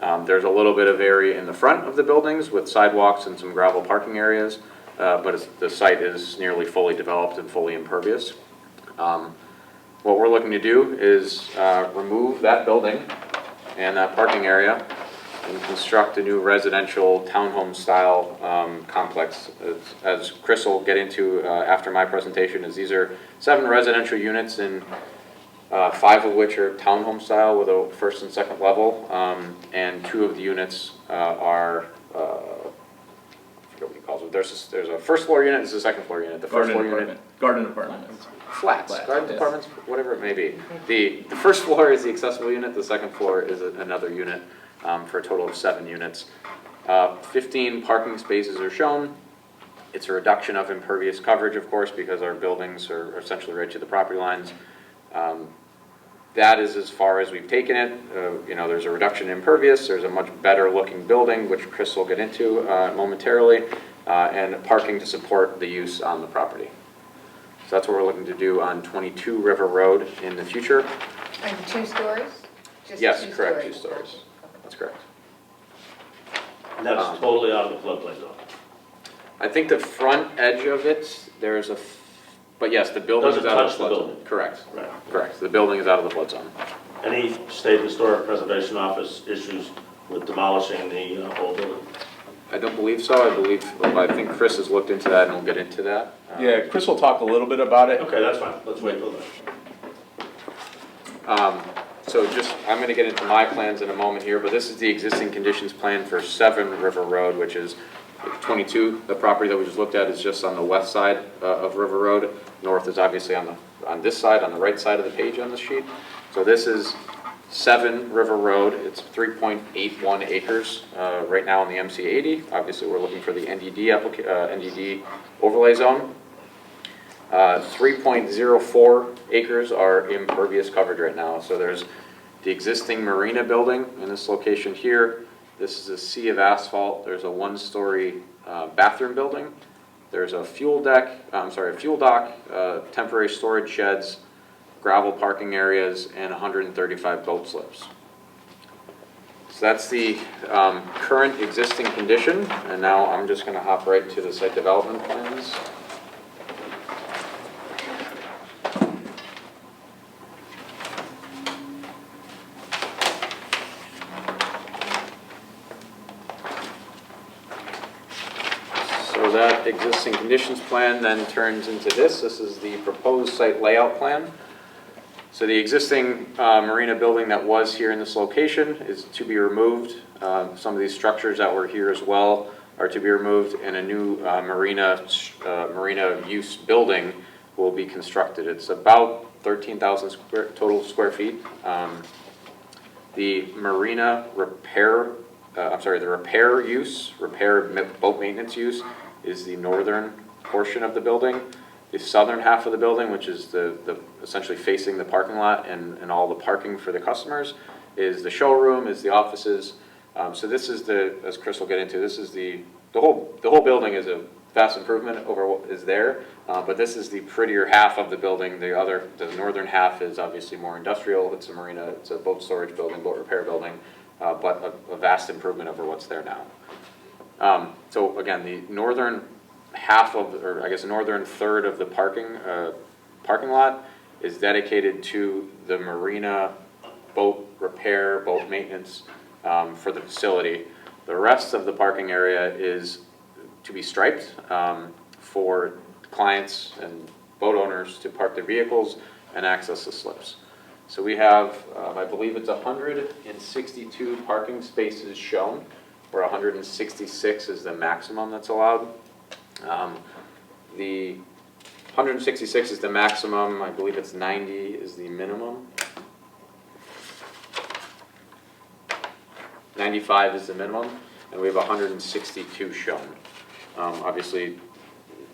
There's a little bit of area in the front of the buildings with sidewalks and some gravel parking areas, but the site is nearly fully developed and fully impervious. What we're looking to do is remove that building and that parking area and construct a new residential townhome style complex. As Chris will get into after my presentation, is these are 7 residential units, and 5 of which are townhome style with a first and second level, and 2 of the units are, I forget what he calls it. There's a first floor unit, there's a second floor unit. The first floor unit, Garden apartment. flats, garden yes. apartments, whatever it may be. The first floor is the accessible unit, the second floor is another unit, for a total of 7 units. 15 parking spaces are shown. It's a reduction of impervious coverage, of course, because our buildings are essentially right to the property lines. That is as far as we've taken it. There's a reduction in impervious, there's a much better looking building, which Chris will get into momentarily, and parking to support the use on the property. So that's what we're looking to do on 22 River Road in the future. And 2 stories? Just Yes, 2 correct, stories. 2 stories. That's correct. And that's totally out of the floodplain zone. I think the front edge of it, there's but yes, the building is Doesn't out of the touch the flood zone. building. Correct, Right. correct. The building is out of the flood zone. Any state historic preservation office issues with demolishing the whole building? I don't believe so. I think Chris has looked into that and we'll get into that. Yeah, Chris will talk a little bit about it. Okay, that's fine, let's wait till then. So just, I'm gonna get into my plans in a moment here, but this is the existing conditions plan for 7 River Road, which is 22. The property that we just looked at is just on the west side of River Road. North is obviously on this side, on the right side of the page on the sheet. So this is 7 River Road. It's 3.81 acres right now in the MC 80. Obviously, we're looking for the NDD overlay zone. 3.04 acres are impervious coverage right now. So there's the existing marina building in this location here. This is a sea of asphalt. There's a 1-story bathroom building. There's a fuel dock, temporary storage sheds, gravel parking areas, and 135 boat slips. So that's the current existing condition, and now I'm just going to hop right to the site development plans. So that existing conditions plan then turns into this. This is the proposed site layout plan. So the existing marina building that was here in this location is to be removed. Some of these structures that were here as well are to be removed, and a new marina use building will be constructed. It's about 13,000 total square feet. The marina repair, repair boat maintenance use is the northern portion of the building. The southern half of the building, which is the essentially facing the parking lot and all the parking for the customers, is the showroom, is the offices. So this is as Chris will get into, this is the whole building is a vast improvement over what is there, but this is the prettier half of the building. The northern half is obviously more industrial. It's a marina, it's a boat storage building, boat repair building, but a vast improvement over what's there now. So again, the northern half of, or I guess the northern third of the parking lot is dedicated to the marina boat repair, boat maintenance for the facility. The rest of the parking area is to be striped for clients and boat owners to park their vehicles and access the slips. So we have, I believe it's 162 parking spaces shown, where 166 is the maximum that's allowed. The 166 is the maximum, I believe it's 90 is the minimum. 95 is the minimum, and we have 162 shown. Obviously,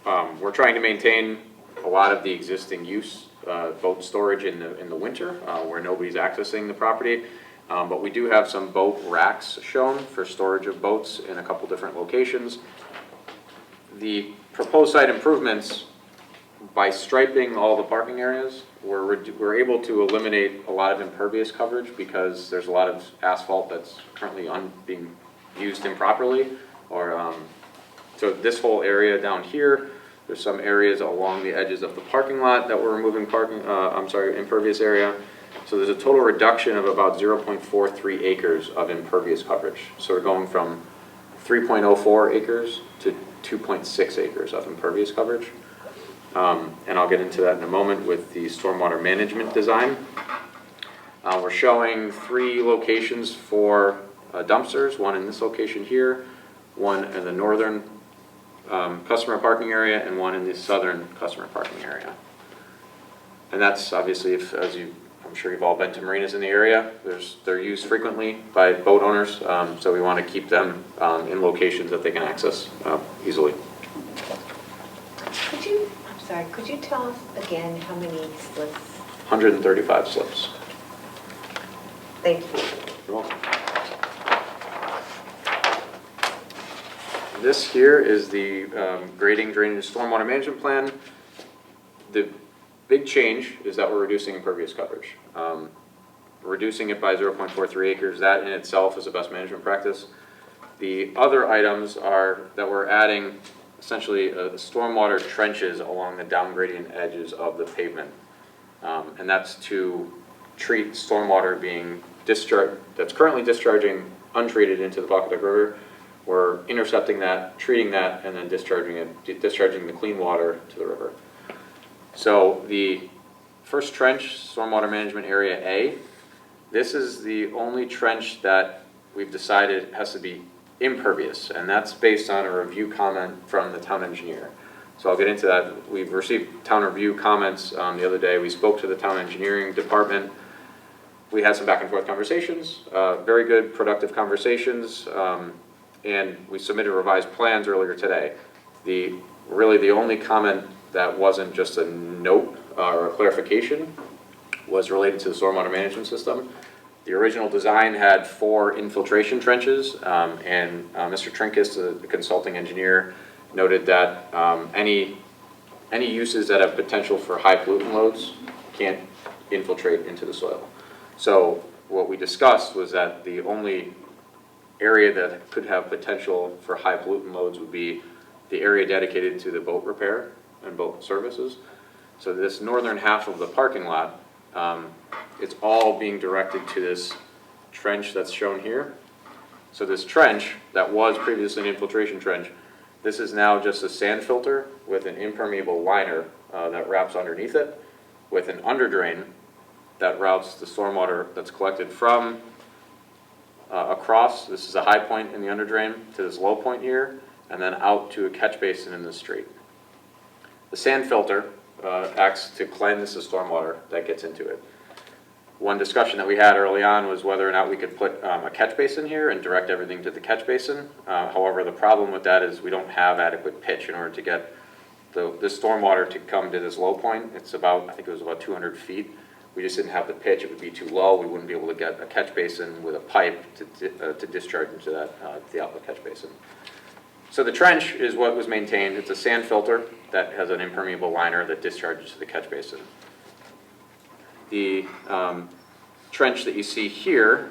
we're trying to maintain a lot of the existing use, boat storage in the winter, where nobody's accessing the property. But we do have some boat racks shown for storage of boats in a couple different locations. The proposed site improvements, by striping all the parking areas, we're able to eliminate a lot of impervious coverage because there's a lot of asphalt that's currently being used improperly. So this whole area down here, there's some areas along the edges of the parking lot that we're removing impervious area. So there's a total reduction of about 0.43 acres of impervious coverage. So we're going from 3.04 acres to 2.6 acres of impervious coverage. And I'll get into that in a moment with the stormwater management design. We're showing 3 locations for dumpsters, one in this location here, one in the northern customer parking area, and one in the southern customer parking area. And that's obviously, I'm sure you've all been to marinas in the area. They're used frequently by boat owners, so we want to keep them in locations that they can access easily. Could you tell us again how many slips? 135 slips. Thank you. You're welcome. This here is the grading, drainage, stormwater management plan. The big change is that we're reducing impervious coverage. Reducing it by 0.43 acres, that in itself is a best management practice. The other items are that we're adding essentially stormwater trenches along the down gradient edges of the pavement. And that's to treat stormwater being discharged, that's currently discharging untreated into the Pawcatuck River, We're intercepting that, treating that, and then discharging the clean water to the river. So the first trench, stormwater management area A, this is the only trench that we've decided has to be impervious, and that's based on a review comment from the town engineer. So I'll get into that. We've received town review comments the other day. We spoke to the town engineering department. We had some back and forth conversations, very good, productive conversations, and we submitted revised plans earlier today. Really the only comment that wasn't just a note or a clarification was related to the stormwater management system. The original design had 4 infiltration trenches, and Mr. Trinkus, the consulting engineer, noted that any uses that have potential for high pollutant loads can't infiltrate into the soil. So what we discussed was that the only area that could have potential for high pollutant loads would be the area dedicated to the boat repair and boat services. So this northern half of the parking lot, it's all being directed to this trench that's shown here. So this trench that was previously an infiltration trench, this is now just a sand filter with an impermeable liner that wraps underneath it, with an underdrain that routes the stormwater that's collected from across. This is a high point in the underdrain to this low point here, and then out to a catch basin in the street. The sand filter acts to cleanse the stormwater that gets into it. One discussion that we had early on was whether or not we could put a catch basin here and direct everything to the catch basin. However, the problem with that is we don't have adequate pitch in order to get this stormwater to come to this low point. It's about, I think it was about 200 feet. We just didn't have the pitch. It would be too low. We wouldn't be able to get a catch basin with a pipe to discharge into that, the outlet catch basin. So the trench is what was maintained. It's a sand filter that has an impermeable liner that discharges to the catch basin. The trench that you see here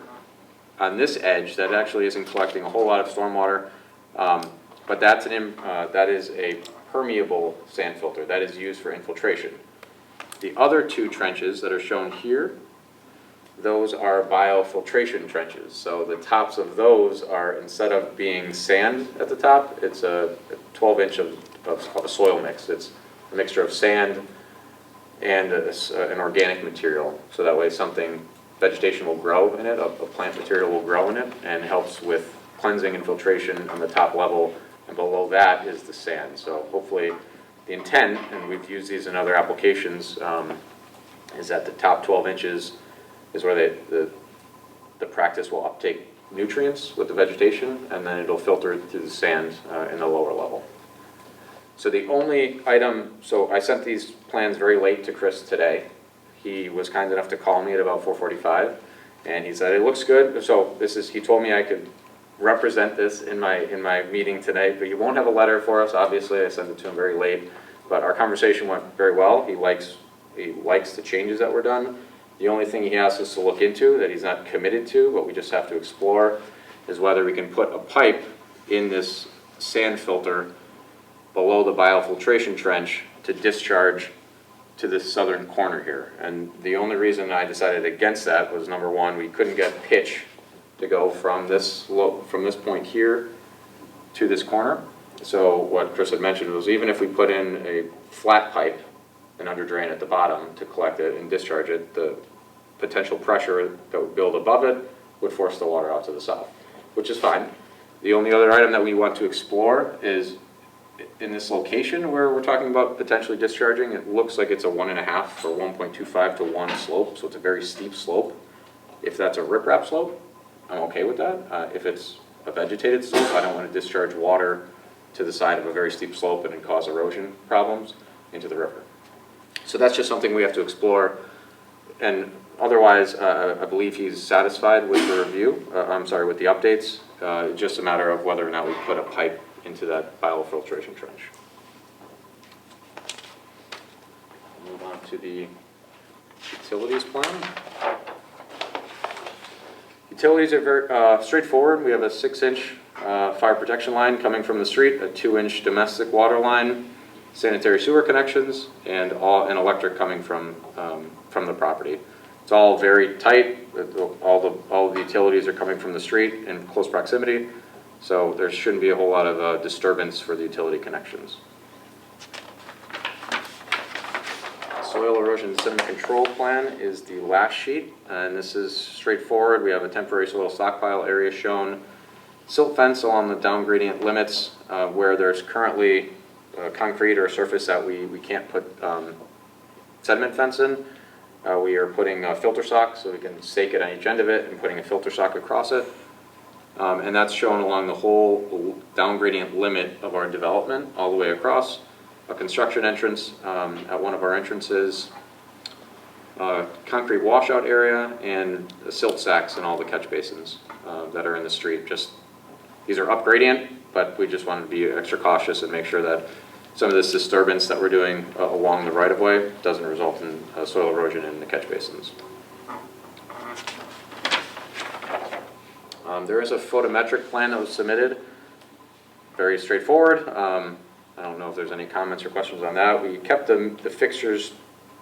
on this edge, that actually isn't collecting a whole lot of stormwater, but that is a permeable sand filter that is used for infiltration. The other 2 trenches that are shown here, those are biofiltration trenches. So the tops of those are, instead of being sand at the top, it's a 12-inch of a soil mix. It's a mixture of sand and an organic material. So that way vegetation will grow in it, a plant material will grow in it, and helps with cleansing and filtration on the top level, and below that is the sand. So hopefully the intent, and we've used these in other applications, is that the top 12 inches is where the practice will uptake nutrients with the vegetation, and then it'll filter through the sand in the lower level. So the only item, so I sent these plans very late to Chris today. He was kind enough to call me at about 4:45, and he said, it looks good. So he told me I could represent this in my meeting today, but you won't have a letter for us, obviously. I sent it to him very late, but our conversation went very well. He likes the changes that were done. The only thing he asked us to look into that he's not committed to, but we just have to explore, is whether we can put a pipe in this sand filter below the biofiltration trench to discharge to this southern corner here. And the only reason I decided against that was, number one, we couldn't get pitch to go from this point here to this corner. So what Chris had mentioned was, even if we put in a flat pipe, an underdrain at the bottom to collect it and discharge it, the potential pressure that would build above it would force the water out to the south, which is fine. The only other item that we want to explore is in this location where we're talking about potentially discharging. It looks like it's a 1.5 or 1.25 to 1 slope, so it's a very steep slope. If that's a riprap slope, I'm okay with that. If it's a vegetated slope, I don't want to discharge water to the side of a very steep slope and cause erosion problems into the river. So that's just something we have to explore. And otherwise, I believe he's satisfied with the review, with the updates. Just a matter of whether or not we put a pipe into that biofiltration trench. Move on to the utilities plan. Utilities are very straightforward. We have a 6-inch fire protection line coming from the street, a 2-inch domestic water line, sanitary sewer connections, and electric coming from the property. It's all very tight. All the utilities are coming from the street in close proximity. So there shouldn't be a whole lot of disturbance for the utility connections. Soil erosion sediment control plan is the last sheet, and this is straightforward. We have a temporary soil stockpile area shown, silt fence along the down gradient limits where there's currently concrete or surface that we can't put sediment fence in. We are putting a filter sock so we can stake it on each end of it and putting a filter sock across it. And that's shown along the whole down gradient limit of our development all the way across. A construction entrance at one of our entrances, concrete washout area, and the silt sacks in all the catch basins that are in the street. These are up gradient, but we just wanted to be extra cautious and make sure that some of this disturbance that we're doing along the right-of-way doesn't result in soil erosion in the catch basins. There is a photometric plan that was submitted, very straightforward. I don't know if there's any comments or questions on that. We kept the fixtures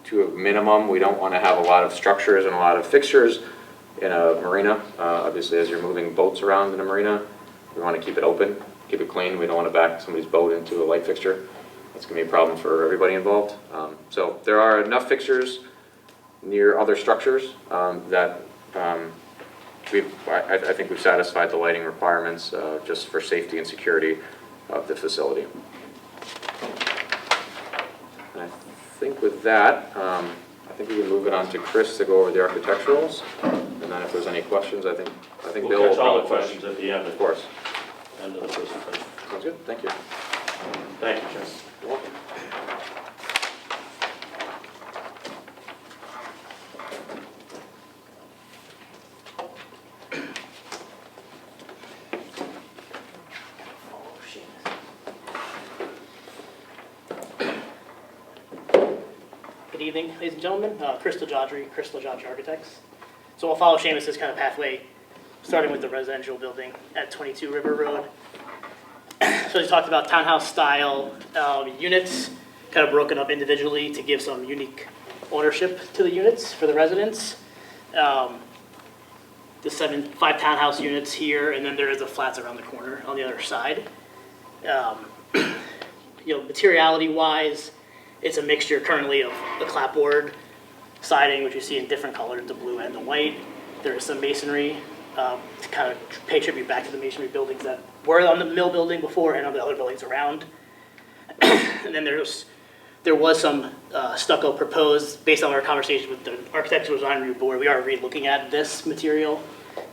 to a minimum. We don't want to have a lot of structures and a lot of fixtures in a marina. Obviously, as you're moving boats around in a marina, we want to keep it open, keep it clean. We don't want to back somebody's boat into a light fixture. That's going to be a problem for everybody involved. So there are enough fixtures near other structures that I think we've satisfied the lighting requirements just for safety and security of the facility. And I think with that, I think we can move it on to Chris to go over the architecturals. And then if there's any questions, I think We'll Bill will catch all the probably questions at the end. Of course. End of the presentation. Sounds good. Thank you. Thank you, Jim. You're welcome. Good evening, ladies and gentlemen. Crystal Jodry Architects. So we'll follow Seamus's kind of pathway, starting with the residential building at 22 River Road. So he talked about townhouse style units, kind of broken up individually to give some unique ownership to the units for the residents. The 5 townhouse units here, and then there is a flats around the corner on the other side. Materiality-wise, it's a mixture currently of the clapboard siding, which you see in different colors, the blue and the white. There is some masonry to kind of pay tribute back to the masonry buildings that were on the mill building before and on the other buildings around. And then there was some stucco proposed based on our conversation with the Architectural Design Review Board. We are re-looking at this material.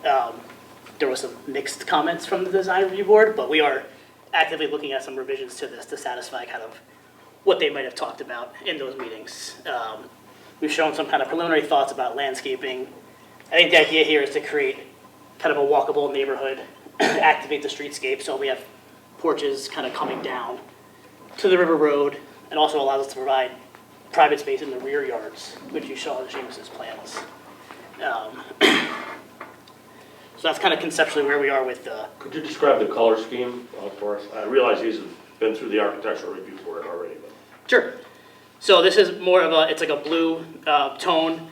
There was some mixed comments from the Design Review Board, but we are actively looking at some revisions to this to satisfy kind of what they might have talked about in those meetings. We've shown some kind of preliminary thoughts about landscaping. I think the idea here is to create kind of a walkable neighborhood, activate the streetscape, so we have porches kind of coming down to the river road, and also allows us to provide private space in the rear yards, which you saw in Seamus's plans. So that's kind of conceptually where we are with the... Could you describe the color scheme for us? I realize these have been through the Architectural Review Board already. But. Sure. So this is more of a, it's like a blue tone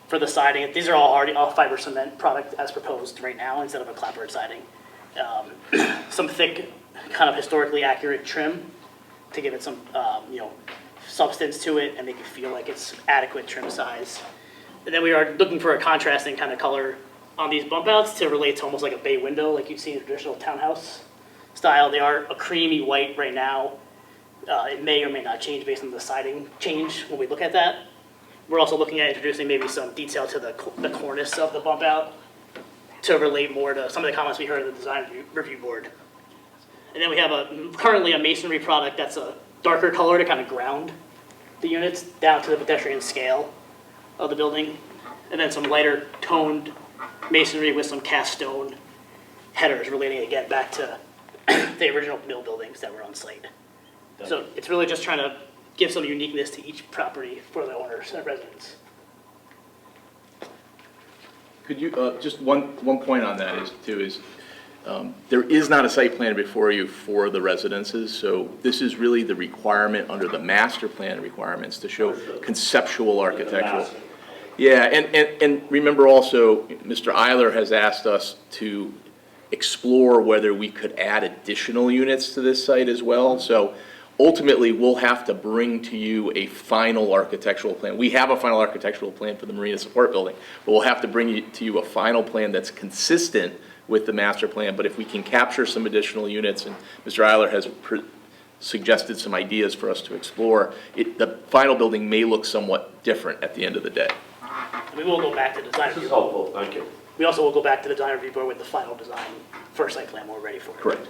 for the siding. These are all fiber cement product as proposed right now instead of a clapboard siding. Some thick, kind of historically accurate trim to give it some, substance to it and make it feel like it's adequate trim size. And then we are looking for a contrasting kind of color on these bump outs to relate to almost like a bay window like you'd see in a traditional townhouse style. They are a creamy white right now. It may or may not change based on the siding change when we look at that. We're also looking at introducing maybe some detail to the cornice of the bump out to relate more to some of the comments we heard of the Design Review Board. And then we have currently a masonry product that's a darker color to kind of ground the units down to the pedestrian scale of the building. And then some lighter toned masonry with some cast stone headers relating again back to the original mill buildings that were on site. So it's really just trying to give some uniqueness to each property for the owners and residents. Could you, just one point on that is there is not a site plan before you for the residences, so this is really the requirement under the master plan requirements to show conceptual architectural. Yeah, and remember also, Mr. Eiler has asked us to explore whether we could add additional units to this site as well. So ultimately, we'll have to bring to you a final architectural plan. We have a final architectural plan for the Marina Support Building, but we'll have to bring to you a final plan that's consistent with the master plan. But if we can capture some additional units, and Mr. Eiler has suggested some ideas for us to explore, the final building may look somewhat different at the end of the day. We will go back to the design This is review. helpful, thank you. We also will go back to the design review board with the final design for site plan when we're ready for it. Correct.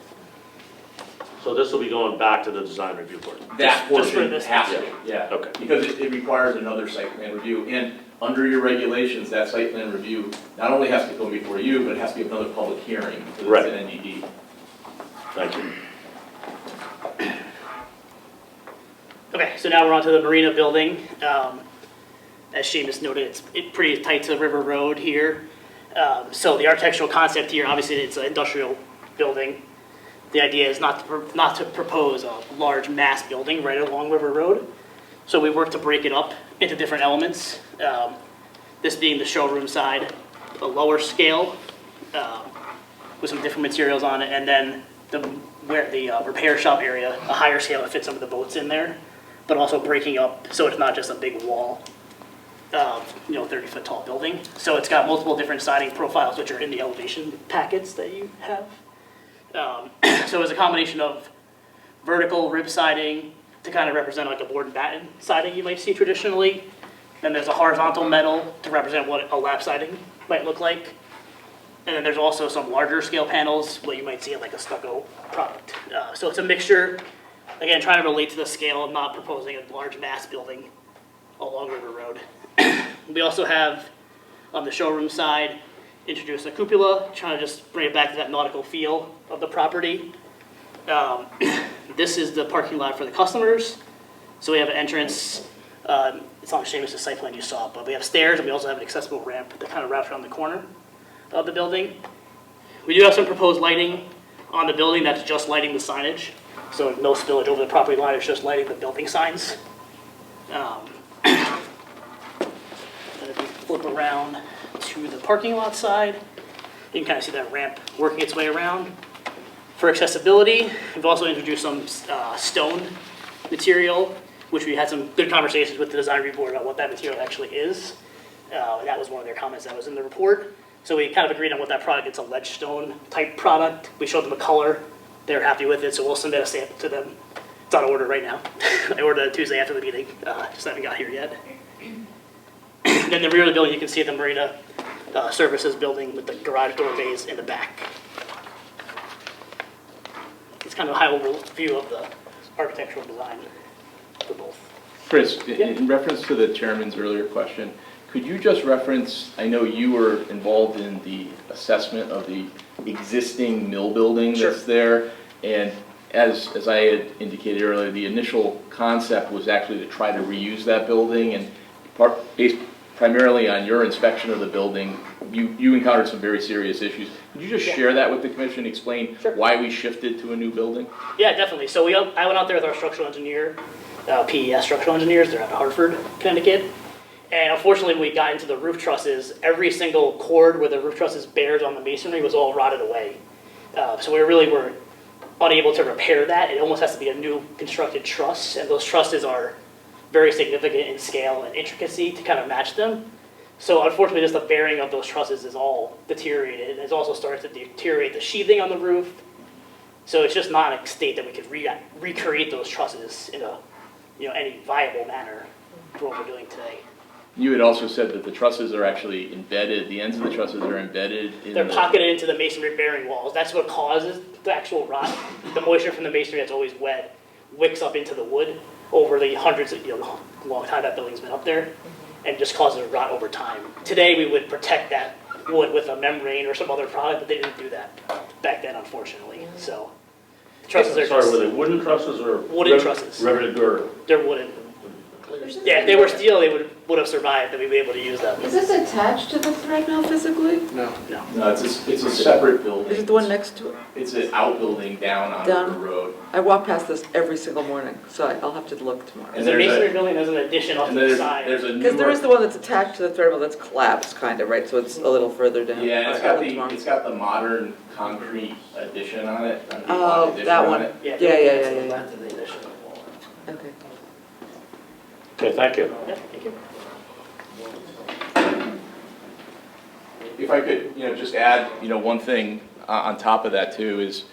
So this will be going back to the design review board? That Just for portion this has one. to, yeah. Okay. Because it requires another site plan review. And under your regulations, that site plan review not only has to go before you, but it has to be another public hearing, because Right. it's an NDD. Thank you. Okay, so now we're on to the Marina building. As Seamus noted, it's pretty tight to River Road here. So the architectural concept here, obviously it's an industrial building. The idea is not to propose a large mass building right along River Road. So we work to break it up into different elements. This being the showroom side, a lower scale with some different materials on it, and then the repair shop area, a higher scale that fits some of the boats in there, but also breaking up so it's not just a big wall. 30-foot tall building. So it's got multiple different siding profiles, which are in the elevation packets that you have. So it's a combination of vertical rib siding to kind of represent like a board and batten siding you might see traditionally. Then there's a horizontal metal to represent what a lap siding might look like. And then there's also some larger scale panels, what you might see in like a stucco product. So it's a mixture, again, trying to relate to the scale. I'm not proposing a large mass building along River Road. We also have, on the showroom side, introduced a cupola, trying to just bring it back to that nautical feel of the property. This is the parking lot for the customers. So we have an entrance, it's on Seamus' site plan you saw, but we have stairs and we also have an accessible ramp that kind of wraps around the corner of the building. We do have some proposed lighting on the building that's just lighting the signage. So no spillage over the property line, it's just lighting the building signs. And if we flip around to the parking lot side, you can kind of see that ramp working its way around. For accessibility, we've also introduced some stone material, which we had some good conversations with the design review board about what that material actually is. And that was one of their comments that was in the report. So we kind of agreed on what that product, it's a ledge stone type product. We showed them a color, they were happy with it, so we'll submit a sample to them. It's on order right now. I ordered it Tuesday after the meeting, just haven't got here yet. And then the rear of the building, you can see the Marina Services building with the garage door bays in the back. It's kind of a high overview of the architectural design for both. Chris, in reference to the chairman's earlier question, could you just reference, I know you were involved in the assessment of the existing mill building that's there, and as I had indicated earlier, the initial concept was actually to try to reuse that building, and based primarily on your inspection of the building, you encountered some very serious issues. Could you just share that with the commission, explain why we shifted to a new building? Yeah, definitely. So I went out there with our structural engineer, PES structural engineers, they're out of Hartford, Connecticut. And unfortunately, when we got into the roof trusses, every single cord where the roof trusses bears on the masonry was all rotted away. So we really were unable to repair that. It almost has to be a new constructed truss, and those trusses are very significant in scale and intricacy to kind of match them. So unfortunately, just the bearing of those trusses is all deteriorated, and it's also started to deteriorate the sheathing on the roof. So it's just not a state that we could recreate those trusses in a any viable manner for what we're doing today. You had also said that the trusses are actually embedded, the ends of the trusses are embedded in They're pocketed into the masonry bearing walls. That's what causes the actual rot. The moisture from the masonry that's always wet wicks up into the wood over the hundreds of, long time that building's been up there, and just causes it to rot over time. Today we would protect that wood with a membrane or some other product, but they didn't do that back then, unfortunately. So the trusses are Sorry, were they wooden trusses or? Wooden trusses. Riveted girder? They're wooden. Yeah, if they were steel, they would have survived, and we'd be able to use them. Is this attached to the thread mill physically? No. No, it's a separate building. Is it the one next to it? It's an outbuilding down on Down. the road. I walk past this every single morning, so I'll have to look tomorrow. And There's a there's masonry building, there's an addition off to And the there's side. a Because there is newer, the one that's attached to the thread mill that's collapsed, kind of, right? So it's a little further down. yeah, I'll look tomorrow. it's got the modern concrete addition on it. Oh, addition that on one. it. Yeah. Left of the addition. Okay. Okay, thank you. Yeah, thank you. If I could, just add, one thing on top of that too is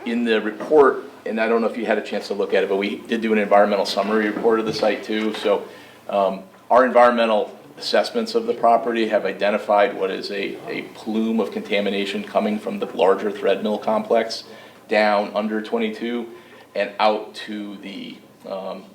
in the report, and I don't know if you had a chance to look at it, but we did do an environmental summary report of the site too. So our environmental assessments of the property have identified what is a plume of contamination coming from the larger thread mill complex down under 22 and out to the,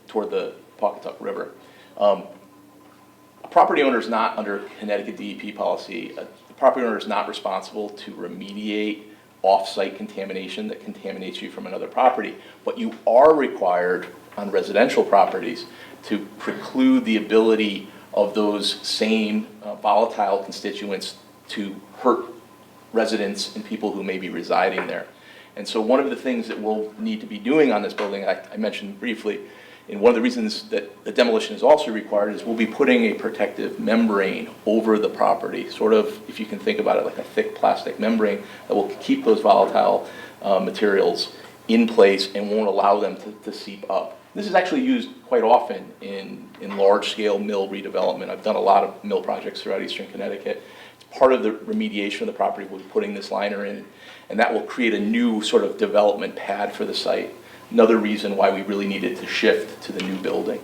toward the Pawcatuck River. A property owner is not under Connecticut DEP policy. The property owner is not responsible to remediate off-site contamination that contaminates you from another property, but you are required on residential properties to preclude the ability of those same volatile constituents to hurt residents and people who may be residing there. And so one of the things that we'll need to be doing on this building, I mentioned briefly, and one of the reasons that the demolition is also required is we'll be putting a protective membrane over the property, sort of, if you can think about it, like a thick plastic membrane that will keep those volatile materials in place and won't allow them to seep up. This is actually used quite often in large-scale mill redevelopment. I've done a lot of mill projects throughout eastern Connecticut. It's part of the remediation of the property. We'll be putting this liner in, and that will create a new sort of development pad for the site. Another reason why we really needed to shift to the new building.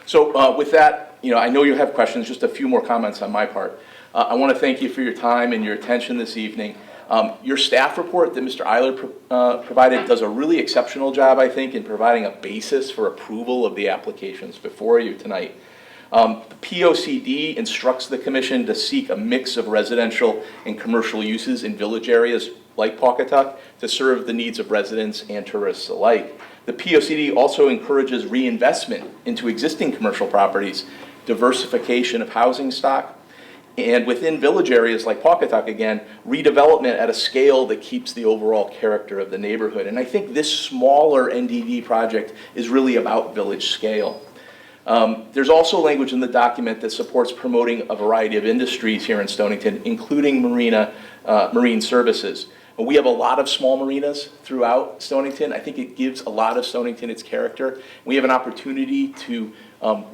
So with that, I know you have questions, just a few more comments on my part. I want to thank you for your time and your attention this evening. Your staff report that Mr. Eiler provided does a really exceptional job, I think, in providing a basis for approval of the applications before you tonight. The POCD instructs the commission to seek a mix of residential and commercial uses in village areas like Pawcatuck to serve the needs of residents and tourists alike. The POCD also encourages reinvestment into existing commercial properties, diversification of housing stock, and within village areas like Pawcatuck, again, redevelopment at a scale that keeps the overall character of the neighborhood. And I think this smaller NDD project is really about village scale. There's also language in the document that supports promoting a variety of industries here in Stonington, including marine services. We have a lot of small marinas throughout Stonington. I think it gives a lot of Stonington its character. We have an opportunity to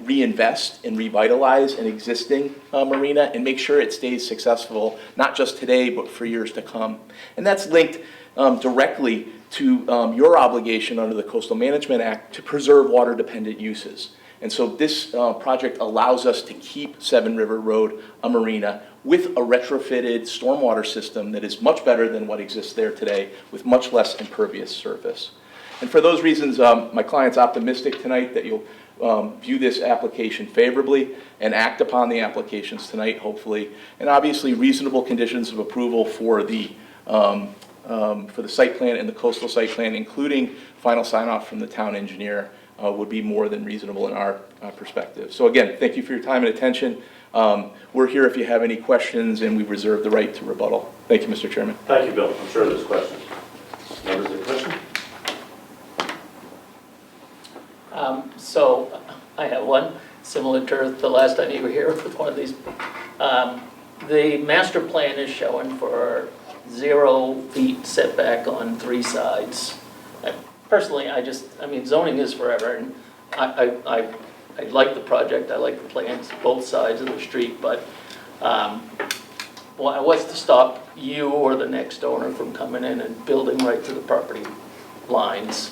reinvest and revitalize an existing marina and make sure it stays successful, not just today, but for years to come. And that's linked directly to your obligation under the Coastal Management Act to preserve water-dependent uses. And so this project allows us to keep Seven River Road a marina with a retrofitted stormwater system that is much better than what exists there today with much less impervious surface. And for those reasons, my client's optimistic tonight that you'll view this application favorably and act upon the applications tonight, hopefully. And obviously reasonable conditions of approval for the site plan and the coastal site plan, including final sign-off from the town engineer, would be more than reasonable in our perspective. So again, thank you for your time and attention. We're here if you have any questions, and we reserve the right to rebuttal. Thank you, Mr. Chairman. Thank you, Bill. I'm sure there's questions. Members of the question? So I have one, similar to the last time you were here with one of these. The master plan is showing for 0 feet setback on 3 sides. Personally, zoning is forever, and I like the project, I like the plans, both sides of the street, but what's to stop you or the next owner from coming in and building right to the property lines?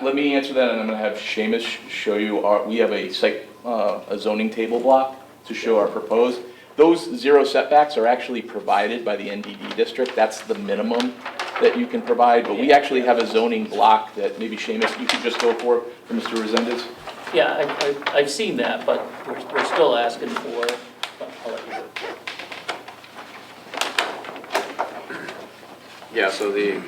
Let me answer that, and I'm going to have Seamus show you. We have a zoning table block to show our proposed. Those 0 setbacks are actually provided by the NDD district. That's the minimum that you can provide, but we actually have a zoning block that maybe Seamus, you could just go for Mr. Resendez. Yeah, I've seen that, but we're still asking for, I'll let you go. Yeah, so the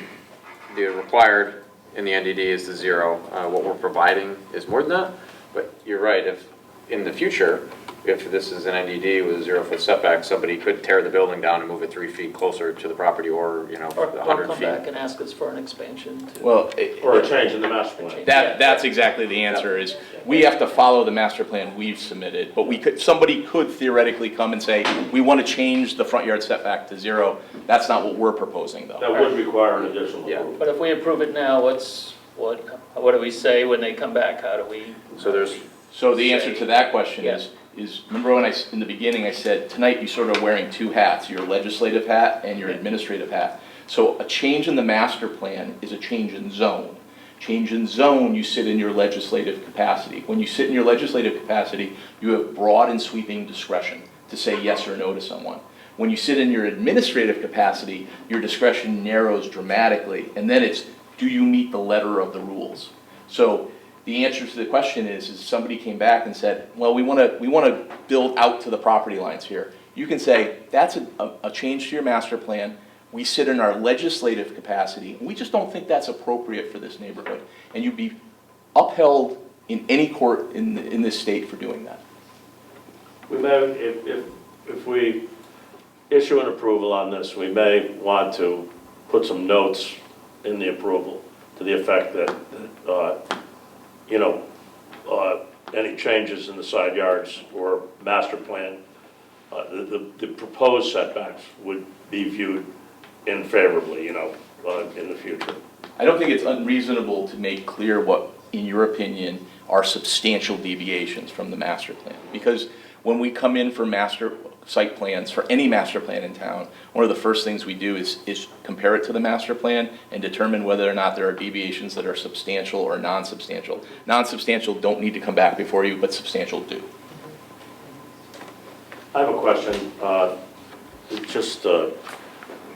required in the NDD is the 0. What we're providing is more than that, but you're right, if, in the future, if this is an NDD with a 0-foot setback, somebody could tear the building down and move it 3 feet closer to the property, or, you know, Or 100 come feet. back and ask us for an expansion to. Well, Or a change in the master plan. that's exactly the answer is, we have to follow the master plan we've submitted, but somebody could theoretically come and say, we want to change the front yard setback to 0. That's not what we're proposing, though. That would require an additional Yeah. approval. But if we approve it now, what do we say when they come back? How do we? So there's, So the answer to that question Yeah. is remember when in the beginning I said, tonight you're sort of wearing 2 hats, your legislative hat and your administrative hat. So a change in the master plan is a change in zone. Change in zone, you sit in your legislative capacity. When you sit in your legislative capacity, you have broad and sweeping discretion to say yes or no to someone. When you sit in your administrative capacity, your discretion narrows dramatically, and then it's, do you meet the letter of the rules? So the answer to the question is somebody came back and said, well, we want to build out to the property lines here. You can say, that's a change to your master plan. We sit in our legislative capacity, and we just don't think that's appropriate for this neighborhood. And you'd be upheld in any court in this state for doing that. We may, if we issue an approval on this, we may want to put some notes in the approval to the effect that, any changes in the side yards or master plan, the proposed setbacks would be viewed unfavorably, in the future. I don't think it's unreasonable to make clear what, in your opinion, are substantial deviations from the master plan. Because when we come in for master site plans, for any master plan in town, one of the first things we do is compare it to the master plan and determine whether or not there are deviations that are substantial or non-substantial. Non-substantial don't need to come back before you, but substantial do. I have a question, just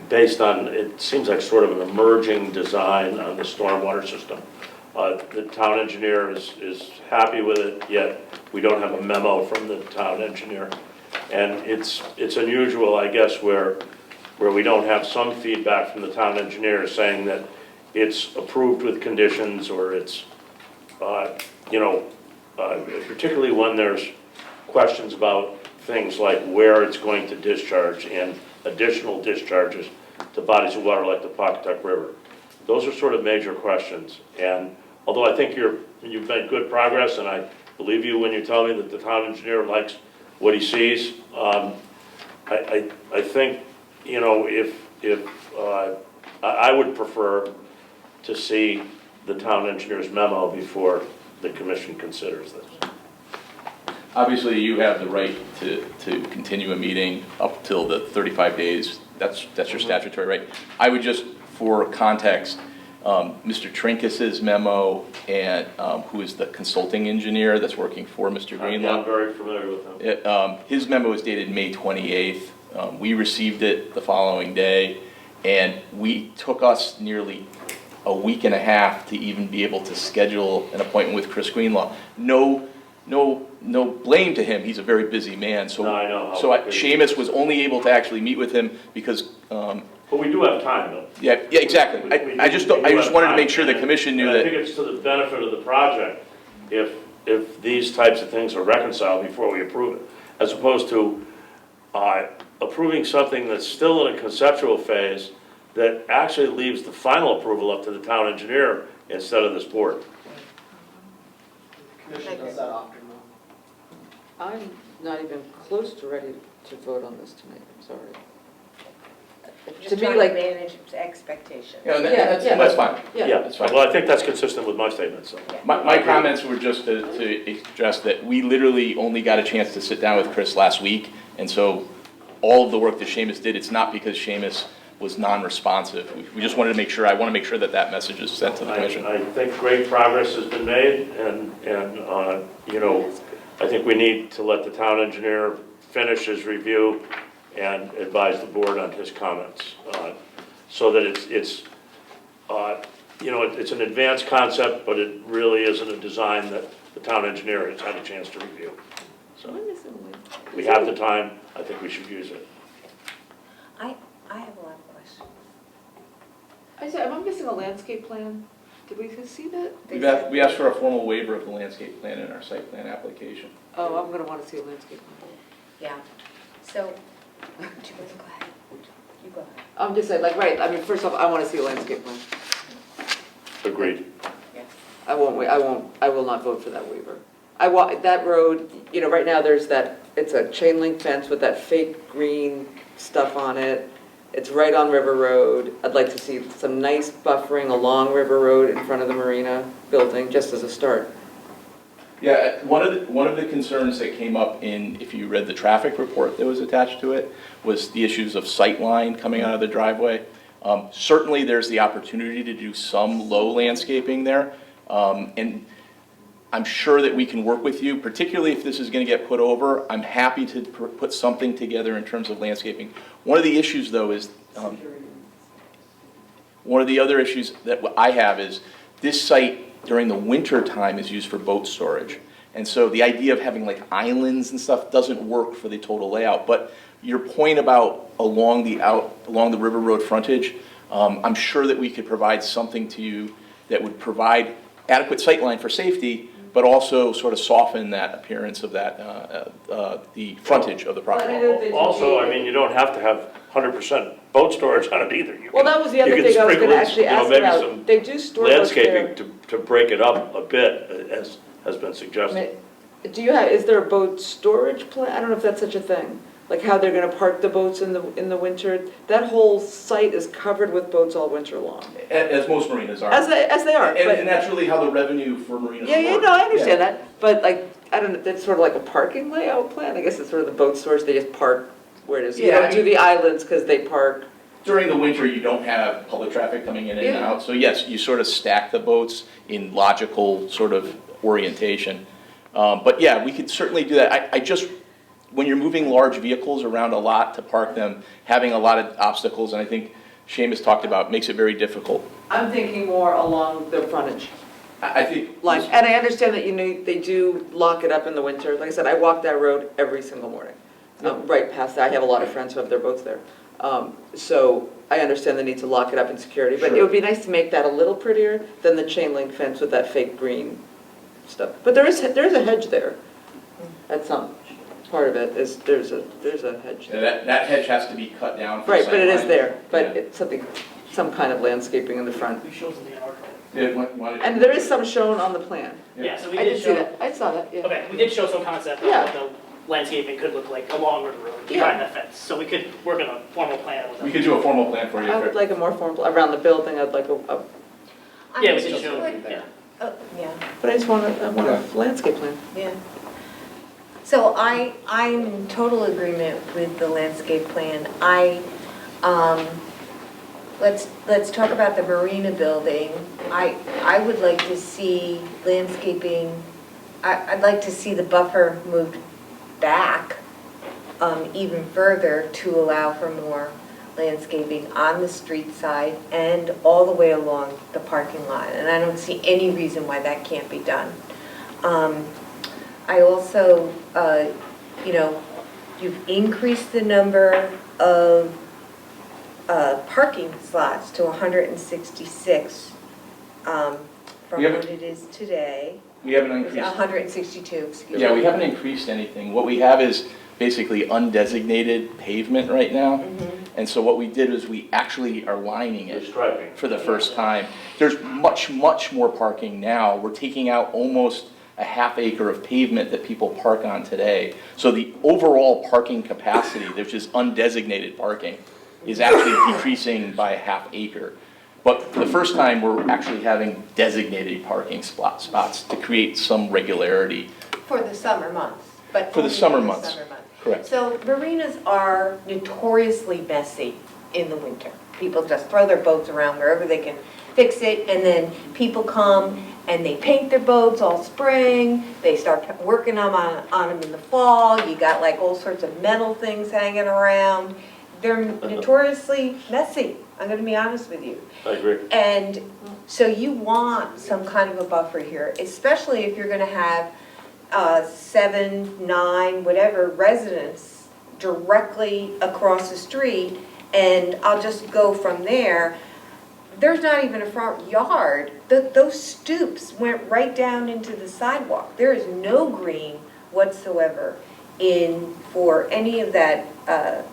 based on, it seems like sort of an emerging design on the stormwater system. The town engineer is happy with it, yet we don't have a memo from the town engineer. And it's unusual, I guess, where we don't have some feedback from the town engineer saying that it's approved with conditions, or it's, particularly when there's questions about things like where it's going to discharge and additional discharges to bodies of water like the Pawcatuck River. Those are sort of major questions. And although I think you've made good progress, and I believe you when you tell me that the town engineer likes what he sees, I think, I would prefer to see the town engineer's memo before the commission considers this. Obviously, you have the right to continue a meeting up till the 35 days. That's your statutory right. I would just, for context, Mr. Trinkus's memo, and who is the consulting engineer that's working for Mr. Greenlaw. I'm very familiar with him. His memo is dated May 28th. We received it the following day, and we took us nearly a week and a half to even be able to schedule an appointment with Chris Greenlaw. No blame to him. He's a very busy man. So, No, I know. Seamus was only able to actually meet with him because. But we do have time, though. Yeah, exactly. I just wanted to make sure the commission knew I that. think it's to the benefit of the project if these types of things are reconciled before we approve it, as opposed to approving something that's still in a conceptual phase that actually leaves the final approval up to the town engineer instead of this board. Commission does that often, though. I'm not even close to ready to vote on this tonight, I'm sorry. To Just me, trying to like, manage expectations. Yeah, Yeah. that's fine. Yeah, That's fine. well, I think that's consistent with my statement, so. My comments were just to address that we literally only got a chance to sit down with Chris last week, and so all of the work that Seamus did, it's not because Seamus was non-responsive. We just wanted to make sure, I want to make sure that that message is sent to the commission. I think great progress has been made, and I think we need to let the town engineer finish his review and advise the board on his comments, so that it's an advanced concept, but it really isn't a design that the town engineer has had a chance to review. So we have the time, I think we should use it. I have a lot of questions. I said, am I missing a landscape plan? Did we see that? We asked for a formal waiver of the landscape plan in our site plan application. Oh, I'm gonna wanna see a landscape plan. Yeah, so, do you want to go ahead? You go ahead. I'm just saying, like, right, I mean, first off, I wanna see a landscape plan. Agreed. I will not vote for that waiver. That road, you know, right now there's that, it's a chain link fence with that fake green stuff on it. It's right on River Road. I'd like to see some nice buffering along River Road in front of the Marina building, just as a start. Yeah, one of the concerns that came up in, if you read the traffic report that was attached to it, was the issues of sight line coming out of the driveway. Certainly, there's the opportunity to do some low landscaping there, and I'm sure that we can work with you, particularly if this is going to get put over. I'm happy to put something together in terms of landscaping. One of the issues, though, is one of the other issues that I have is this site during the winter time is used for boat storage. And so the idea of having like islands and stuff doesn't work for the total layout. But your point about along the River Road frontage, I'm sure that we could provide something to you that would provide adequate sightline for safety, but also sort of soften that appearance of that, the frontage of the property. Also, I mean, you don't have to have 100% boat storage on it either. You Well, can- that was the other you can thing I was sprinkle gonna in, actually you know, ask maybe about. some They do store boats there. landscaping to break it up a bit, as has been suggested. Is there a boat storage plan? I don't know if that's such a thing. Like how they're gonna park the boats in the winter. That whole site is covered with boats all winter long. As most marinas are. As they are, but. And that's really how the revenue for marinas Yeah, work. no, I understand that, but like, I don't know, that's sort of like a parking layout plan, I guess it's sort of the boat storage, they just park where it is. You Yeah, don't do the islands, because they park, During the winter, you don't have public traffic coming in and Yeah. out. So yes, you sort of stack the boats in logical sort of orientation. But yeah, we could certainly do that. I just, when you're moving large vehicles around a lot to park them, having a lot of obstacles, and I think Seamus talked about, makes it very difficult. I'm thinking more along the frontage I think. line. And I understand that they do lock it up in the winter, like I said, I walk that road every single morning. Right past that, I have a lot of friends who have their boats there. So I understand the need to lock it up in security, but it would be nice to make that a little prettier than the chain link fence with that fake green stuff. But there is a hedge there. At some part of it is, there's a hedge Yeah, there. that hedge has to be cut down. for Right, but it is sightline. there, but Yeah. it's some kind of landscaping in the front. Who shows in the article? Yeah, And there is some shown on the plan. Yeah, so we I did did see show, that, I saw that, yeah. okay, we did show some concept of Yeah. what the landscaping could look like along River Road, Yeah. behind the fence. So we could work on a formal plan with them. We could do a formal plan for you. I would like a more formal, around the building, I'd like a, Yeah, we did show, yeah. Oh, yeah, but I want a landscape plan. yeah. So I'm in total agreement with the landscape plan. Let's talk about the marina building. I would like to see landscaping, I'd like to see the buffer moved back even further to allow for more landscaping on the street side and all the way along the parking lot. And I don't see any reason why that can't be done. I also, you've increased the number of parking slots to 166 from We haven't- what it is today. We haven't increased. 162, excuse me. Yeah, we haven't increased anything. What we have is basically undesignated pavement right now. And so what we did is we actually are lining The it striping. for the first time. There's much, much more parking now. We're taking out almost a half acre of pavement that people park on today. So the overall parking capacity, which is undesignated parking, is actually decreasing by a half acre. But for the first time, we're actually having designated parking spots to create some regularity. For the summer months, but For the only summer months. Correct. So marinas are notoriously messy in the winter. People just throw their boats around wherever they can fix it, and then people come and they paint their boats all spring, they start working on them in the fall, you got like all sorts of metal things hanging around. They're notoriously messy, I'm gonna be honest with you. I agree. And so you want some kind of a buffer here, especially if you're gonna have 7, 9, whatever residents directly across the street. And I'll just go from there. There's not even a front yard those stoops went right down into the sidewalk. There is no green whatsoever for any of that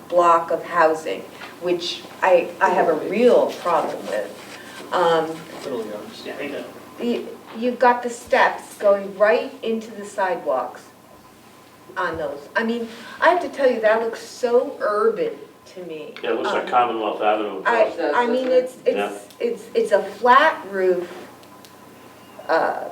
block of housing, which I have a real problem with. Little yards. Yeah, I think You've got the steps going right into the sidewalks on those. I mean, I have to tell you, that looks so urban to me. Yeah, it looks like Commonwealth Avenue. I mean, it's a flat roof. I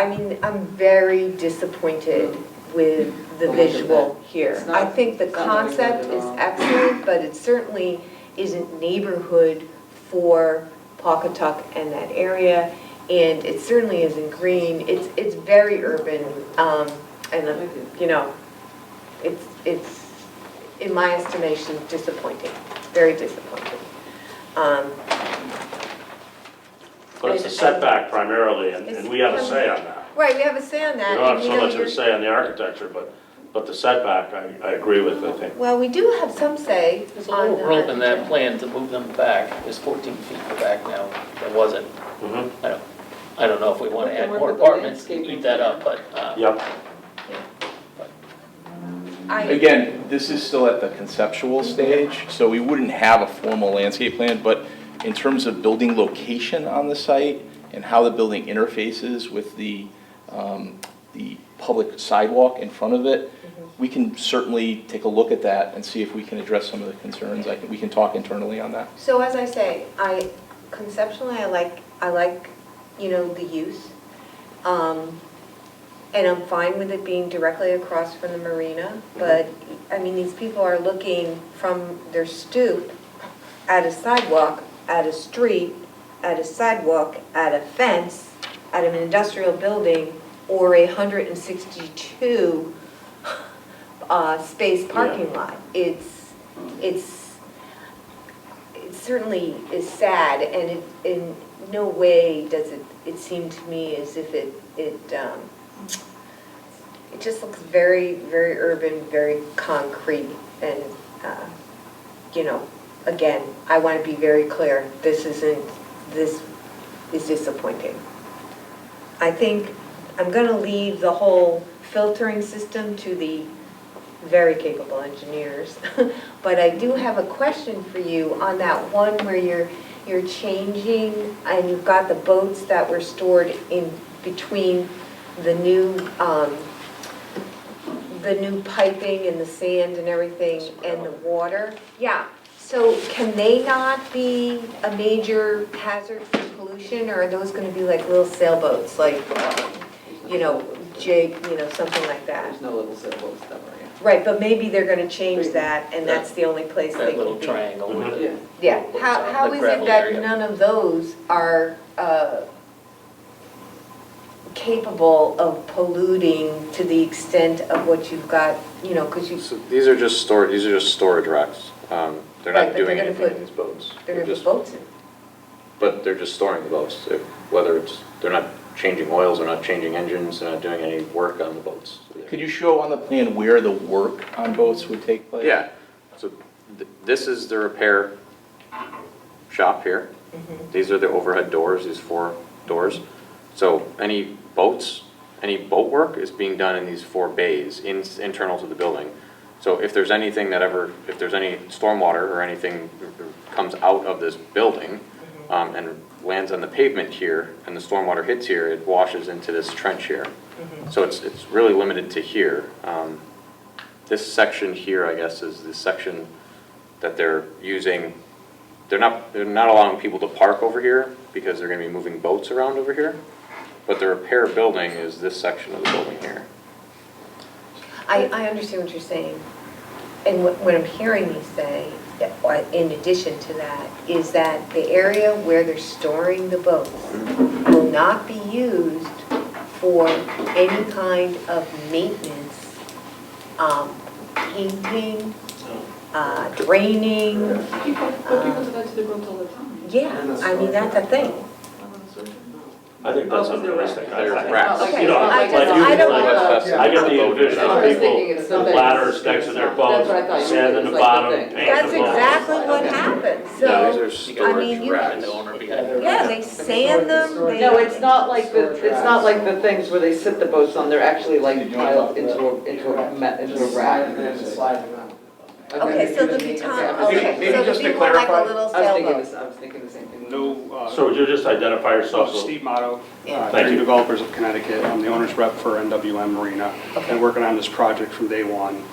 mean, I'm very disappointed with the visual here. I think the concept is excellent, but it certainly isn't neighborhood for Pawcatuck and that area, and it certainly isn't green. It's very urban, and you know, it's in my estimation disappointing, very disappointing. But it's a setback primarily, and we have a say on that. Right, we have a say on that. We don't have and, so you know, much of a say on the architecture, but the setback, I agree with, I think. Well, we do have some say There's a on little room in that that. plan to move them back. There's 14 feet in the back now. There wasn't. Mhm. I don't know if we want to We can add work more with the apartments to landscaping eat that up, but Yep. Again, this is still at the conceptual stage, so we wouldn't have a formal landscape plan, but in terms of building location on the site and how the building interfaces with the public sidewalk in front of it, we can certainly take a look at that and see if we can address some of the concerns. We can talk internally on that. So as I say, conceptually, I like, you know, the use. And I'm fine with it being directly across from the marina, but, I mean, these people are looking from their stoop at a sidewalk, at a street, at a sidewalk, at a fence, at an industrial building, or a 162 space parking lot. It certainly is sad, and it, in no way does it seem to me as if it just looks very, very urban, very concrete, and, you know, again, I want to be very clear, this is disappointing. I think I'm going to leave the whole filtering system to the very capable engineers, but I do have a question for you on that one where you're changing, and you've got the boats that were stored in between the new piping and the sand and everything and the water. Yeah, so can they not be a major hazard for pollution, or are those gonna be like little sailboats, like, you know, something like that? There's no little sailboats that way. Right, but maybe they're gonna change that, and that's the only place they that can little be. triangle with the. Yeah, how the is it gravel that area. none of those are capable of polluting to the extent of what you've got, you know, because you, So these are just storage racks. They're Right, not but they're doing gonna anything put- in these boats. they're gonna just- put boats in. But they're just storing the boats. Whether they're not changing oils, they're not changing engines, they're not doing any work on the boats. Could you show on the plan where the work on boats would take place? Yeah, so this is the repair shop here. These are the overhead doors, these 4 doors. So any boat work is being done in these 4 bays internal to the building. So if there's anything if there's any stormwater or anything comes out of this building and lands on the pavement here, and the stormwater hits here, it washes into this trench here. So it's really limited to here. This section here, I guess, is the section that they're using. They're not allowing people to park over here because they're gonna be moving boats around over here. But the repair building is this section of the building here. I understand what you're saying. And what I'm hearing you say, in addition to that, is that the area where they're storing the boats will not be used for any kind of maintenance, painting, draining. People do that to the boats all the time. Yeah, I mean, that's a thing. I think that's unrealistic. They're I- racks. Okay, You know, I like just- you, I don't like, wanna- I get the envision That's of what I was thinking, people it's with something- ladders next to their boats, That's what I thought you sand meant, in the it's like the bottom, thing. paint That's the boat. exactly what happens, Yeah, so, these are I storage mean, you, racks. The owner behind it. yeah, they sand them, they. No, it's not like the things where they sit the boats on, they're actually like piled into a rack. Okay, so there'll be time, okay, Maybe so just there'll to be more like a clarify, little I was thinking the same thing. No, So would you just identify yourself? Steve Motto, Yeah. Thank Dream you. Developers of Connecticut. I'm the owner's rep for NWM Marina. Been working on this project from day one.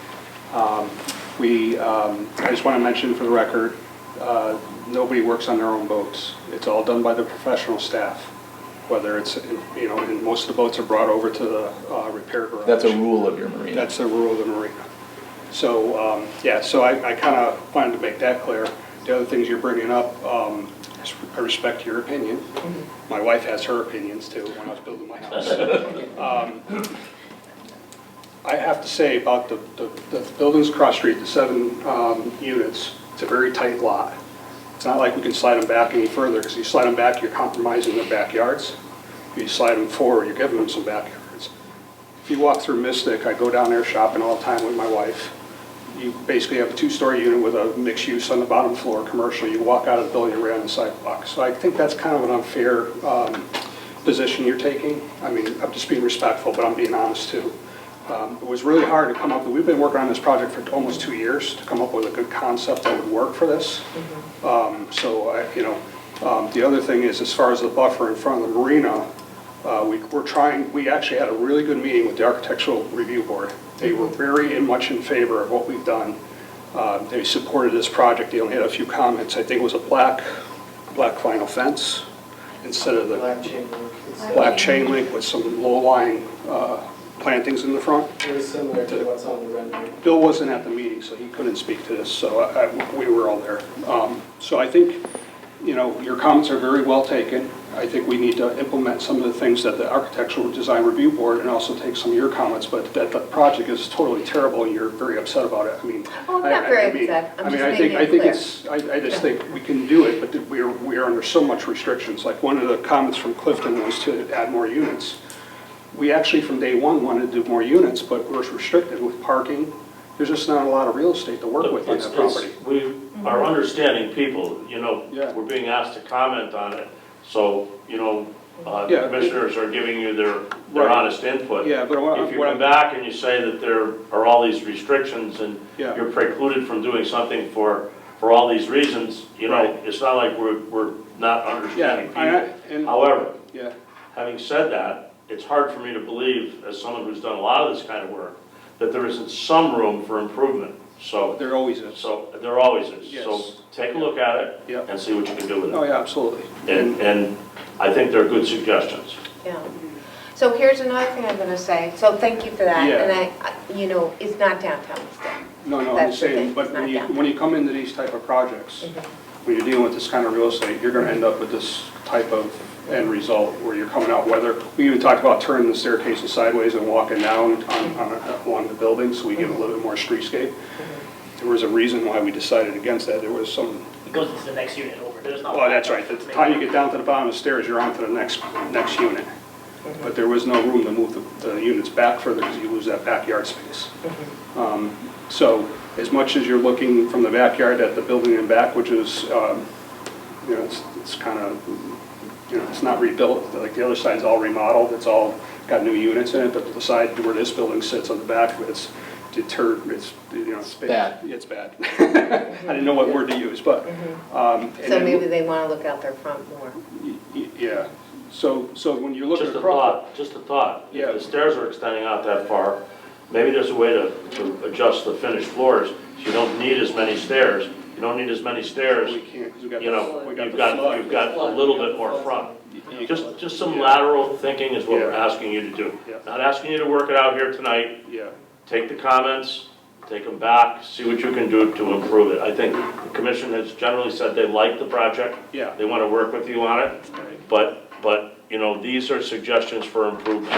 I just want to mention for the record, nobody works on their own boats. It's all done by the professional staff, whether it's, and most of the boats are brought over to the repair garage. That's a rule of your marina. That's the rule of the marina. So, so I kind of wanted to make that clear. The other things you're bringing up, I respect your opinion. My wife has her opinions too when I was building my house. I have to say about the buildings across the street, the 7 units, it's a very tight lot. It's not like we can slide them back any further, because you slide them back, you're compromising their backyards. If you slide them forward, you're giving them some backyards. If you walk through Mystic, I go down there shopping all the time with my wife. You basically have a 2-story unit with a mixed use on the bottom floor, commercial. You walk out of the building, you're right on the sidewalk. So I think that's kind of an unfair position you're taking. I mean, I'm just being respectful, but I'm being honest too. It was really hard to come up with, we've been working on this project for almost 2 years to come up with a good concept that would work for this. The other thing is, as far as the buffer in front of the marina, we actually had a really good meeting with the Architectural Review Board. They were very much in favor of what we've done. They supported this project. They only had a few comments. I think it was a black vinyl fence instead of the black chain link with some low-lying plantings in the front. Very similar to what's on the rendering. Bill wasn't at the meeting, so he couldn't speak to this, so we were all there. So I think, your comments are very well taken. I think we need to implement some of the things that the Architectural Design Review Board, and also take some of your comments, but that the project is totally terrible and you're very upset about it. I mean, Oh, I'm not very upset, I'm just making it clear. I just think we can do it, but we are under so much restrictions. Like one of the comments from Clifton was to add more units. We actually, from day one, wanted to do more units, but we're restricted with parking. There's just not a lot of real estate to work with on that property. We are understanding people, Yeah. we're being asked to comment on it. So, Yeah. commissioners are giving you their Right. honest input. Yeah, but If you come back and you say that there are all these restrictions and Yeah. you're precluded from doing something for all these reasons, Right. it's not like we're not understanding Yeah, people. However, yeah, having said that, it's hard for me to believe, as someone who's done a lot of this kind of work, that there isn't some room for improvement. So there always is. there always is. Yes. So take a look at it Yeah. and see what you can do with it. Oh, yeah, absolutely. And I think they're good suggestions. Yeah. So here's another thing I'm gonna say, so thank you for that, Yeah. and it's not downtown Mystic. No, I'm That's just the saying, thing, but it's not down. when you come into these type of projects, when you're dealing with this kind of real estate, you're gonna end up with this type of end result where you're coming out, we even talked about turning the staircases sideways and walking down along the building, so we give a little bit more streetscape. There was a reason why we decided against that. There was some, It goes into the next unit over, there's not. well, that's right, at the time you get down to the bottom of the stairs, you're onto the next unit. But there was no room to move the units back further because you lose that backyard space. So as much as you're looking from the backyard at the building in back, which is, it's kind of, it's not rebuilt, like the other side's all remodeled, it's all got new units in it, but the side where this building sits on the back, it's deterred, it's bad. It's bad. I didn't know what word to use, but. and So then- maybe they wanna look out their front more. Yeah, so when you're looking Just a across. thought. Yeah. If the stairs are extending out that far, maybe there's a way to adjust the finished floors, so you don't need as many stairs. You don't need as many stairs, We can't, 'cause we got. you've the got flood. a little bit more front. You- Just some lateral thinking is what we're Yeah. asking you to do. Yeah. Not asking you to work it out here tonight. Yeah, Take the comments, take them back, see what you can do to improve it. I think the commission has generally said they like the project. yeah. They want to work with you on it, but, these are suggestions for improvement.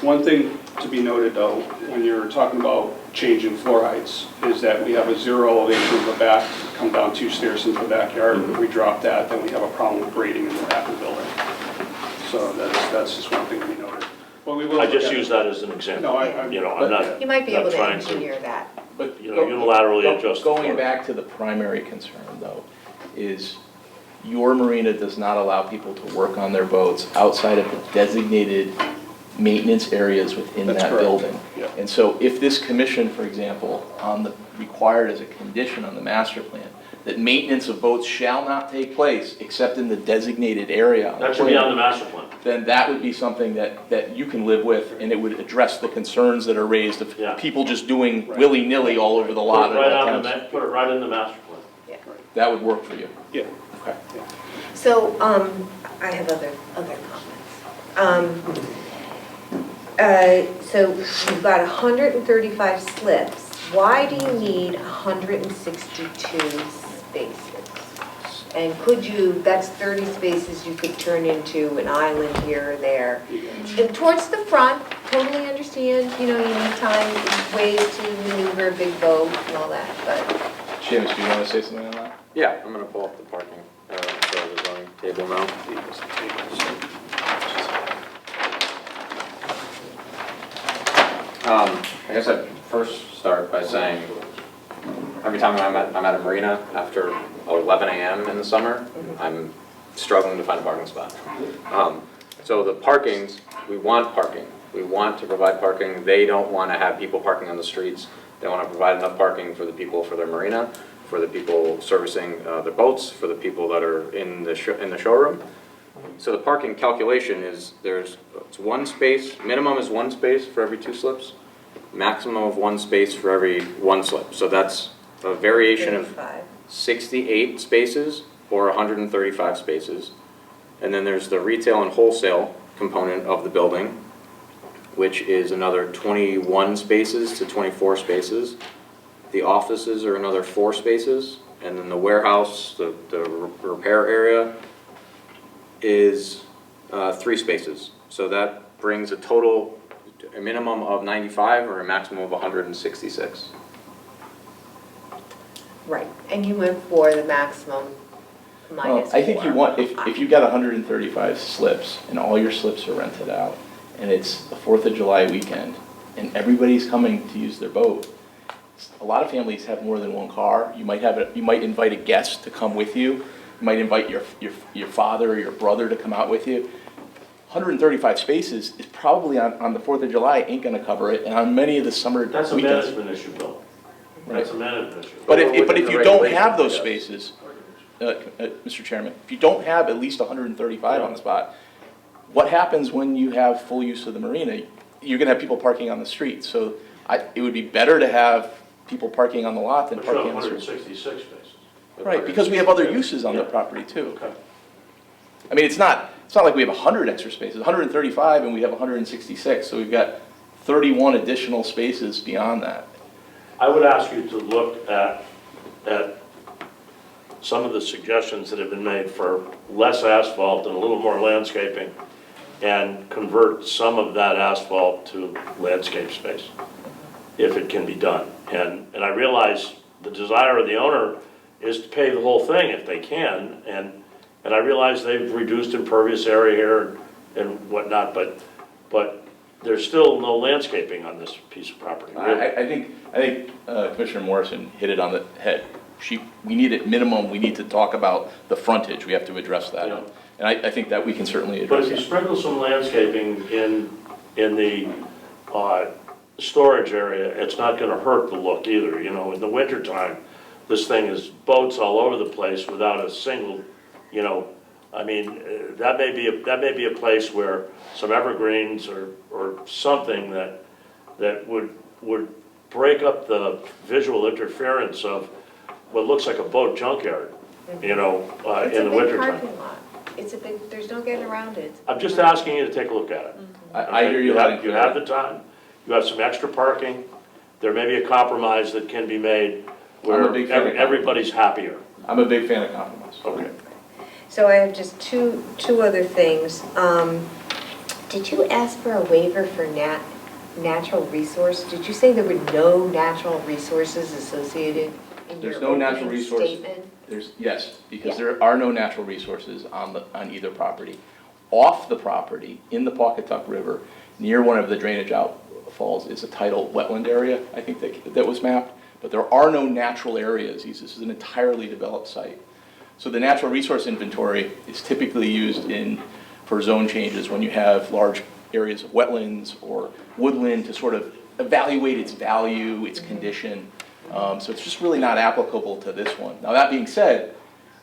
One thing to be noted though, when you're talking about changing floor heights, is that we have a 0 elevation in the back, come down 2 stairs into the backyard. If we drop that, then we have a problem with grading in the back of the building. So that's just one thing to be noted. But we will I just look at- use that as an example. No, I. You know, I'm not, You might be Not able to trying to- engineer that. But you know, unilaterally adjust the Going floor. back to the primary concern, though, is your marina does not allow people to work on their boats outside of the designated maintenance areas within That's that correct. building. Yeah. And so if this commission, for example, required as a condition on the master plan, that maintenance of boats shall not take place except in the designated area on the That should be plan, on the master plan. then that would be something that you can live with, and it would address the concerns that are raised of Yeah. people just doing Right. willy-nilly all over the Put lot it at right all on the, times. put it right in the master plan. That would work for you. Yeah. Okay. So, I have other comments. So you've got 135 slips. Why do you need 162 spaces? And could you, that's 30 spaces you could turn into an island here or there. And towards the front, totally understand, you know, you need time, ways to maneuver a big boat and all that, but Seamus, do you want to say something on that? Yeah, I'm gonna pull up the parking, so the zoning table now. I guess I'd first start by saying, every time I'm at a marina after 11 a.m. in the summer, I'm struggling to find a parking spot. So the parkings, we want parking. We want to provide parking. They don't want to have people parking on the streets. They want to provide enough parking for the people for their marina, for the people servicing their boats, for the people that are in the showroom. So the parking calculation is it's one space, minimum is one space for every 2 slips, maximum of 1 space for every 1 slip. So that's a variation of 35. 68 spaces or 135 spaces. And then there's the retail and wholesale component of the building, which is another 21 spaces to 24 spaces. The offices are another 4 spaces. And then the warehouse, the repair area is 3 spaces. So that brings a total, a minimum of 95 or a maximum of 166. Right, and you went for the maximum Well, minus I think you 4. want, if you've got 135 slips and all your slips are rented out, and it's the 4th of July weekend, and everybody's coming to use their boat, a lot of families have more than one car. You might invite a guest to come with you. You might invite your father or your brother to come out with you. 135 spaces is probably on the 4th of July, ain't gonna cover it, and on many of the summer That's a weekends. management issue, Bill. Right. That's a management issue. But if Within the you don't regulations, have those yes. spaces, Mr. Chairman, if you don't have at least 135 on the spot, what happens when you have full use of the marina? You're gonna have people parking on the street, so it would be better to have people parking on the lot than But you have parking on the street. 166 spaces. Right, because we have other uses on the Yeah. property too. Okay. I mean, it's not like we have 100 extra spaces, 135 and we have 166, so we've got 31 additional spaces beyond that. I would ask you to look at some of the suggestions that have been made for less asphalt and a little more landscaping, and convert some of that asphalt to landscape space, if it can be done. And I realize the desire of the owner is to pay the whole thing if they can, and I realize they've reduced impervious area here and whatnot, but there's still no landscaping on this piece of property, really. I think Commissioner Morrison hit it on the head. We need at minimum, we need to talk about the frontage, we have to address that. Yeah. And I think that we can certainly But address if you that. sprinkle some landscaping in the storage area, it's not gonna hurt the look either, you know, in the wintertime, this thing is boats all over the place without a single, you know, I mean, that may be a place where some evergreens or something that would break up the visual interference of what looks like a boat junkyard, you know, in the wintertime. It's a big parking lot. It's a big, there's no getting around it. I'm just asking you to take a look at it. I hear you loud and You have the time, you have some extra parking, there may be a compromise that can be made where I'm a big fan of everybody's happier. I'm a big fan of compromise. Okay. So I have just two other things. Did you ask for a waiver for natural resource? Did you say there were no natural resources associated in your There's no natural opening resources. statement? Yes, because Yeah. there are no natural resources on either property. off the property in the Pawcatuck River, near one of the drainage outfalls, is a tidal wetland area, I think that was mapped. But there are no natural areas. This is an entirely developed site. So the natural resource inventory is typically used for zone changes when you have large areas of wetlands or woodland to sort of evaluate its value, its condition. So it's just really not applicable to this one. Now that being said,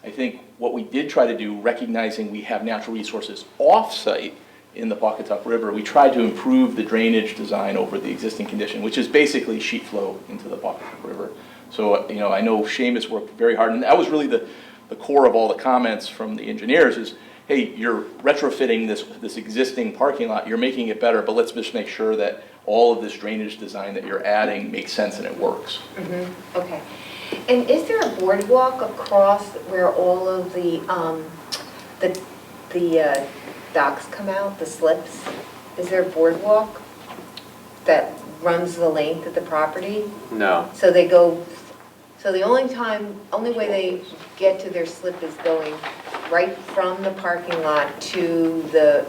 I think what we did try to do, recognizing we have natural resources off-site in the Pawcatuck River, we tried to improve the drainage design over the existing condition, which is basically sheet flow into the Pawcatuck River. So, I know Seamus worked very hard, and that was really the core of all the comments from the engineers is, hey, you're retrofitting this existing parking lot, you're making it better, but let's just make sure that all of this drainage design that you're adding makes sense and it works. Okay. And is there a boardwalk across where all of the docks come out, the slips? Is there a boardwalk that runs the length of the property? No. So they go, so the only way they get to their slip is going right from the parking lot to the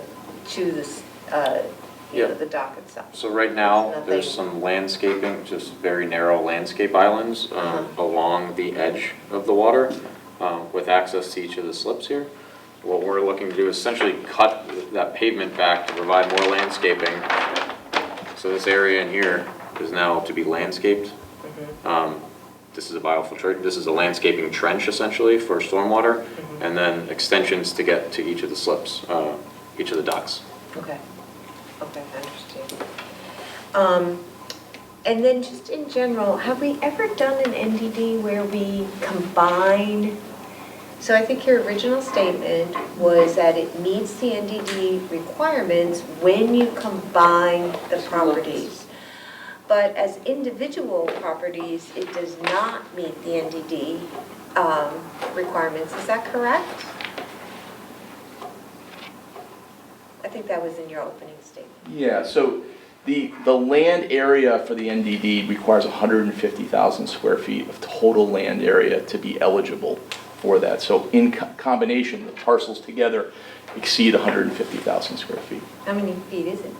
the dock itself? So right now, Nothing. there's some landscaping, just very narrow landscape islands along the edge of the water with access to each of the slips here. What we're looking to do is essentially cut that pavement back to provide more landscaping. So this area in here is now to be landscaped. This is a biofiltrate, this is a landscaping trench essentially for stormwater, and then extensions to get to each of the slips, each of the docks. Okay, I understand. And then just in general, have we ever done an NDD where we combine? So I think your original statement was that it meets the NDD requirements when you combine the properties. But as individual properties, it does not meet the NDD requirements. Is that correct? I think that was in your opening statement. Yeah, so the land area for the NDD requires 150,000 square feet of total land area to be eligible for that. So in combination, the parcels together exceed 150,000 square feet. How many feet is it?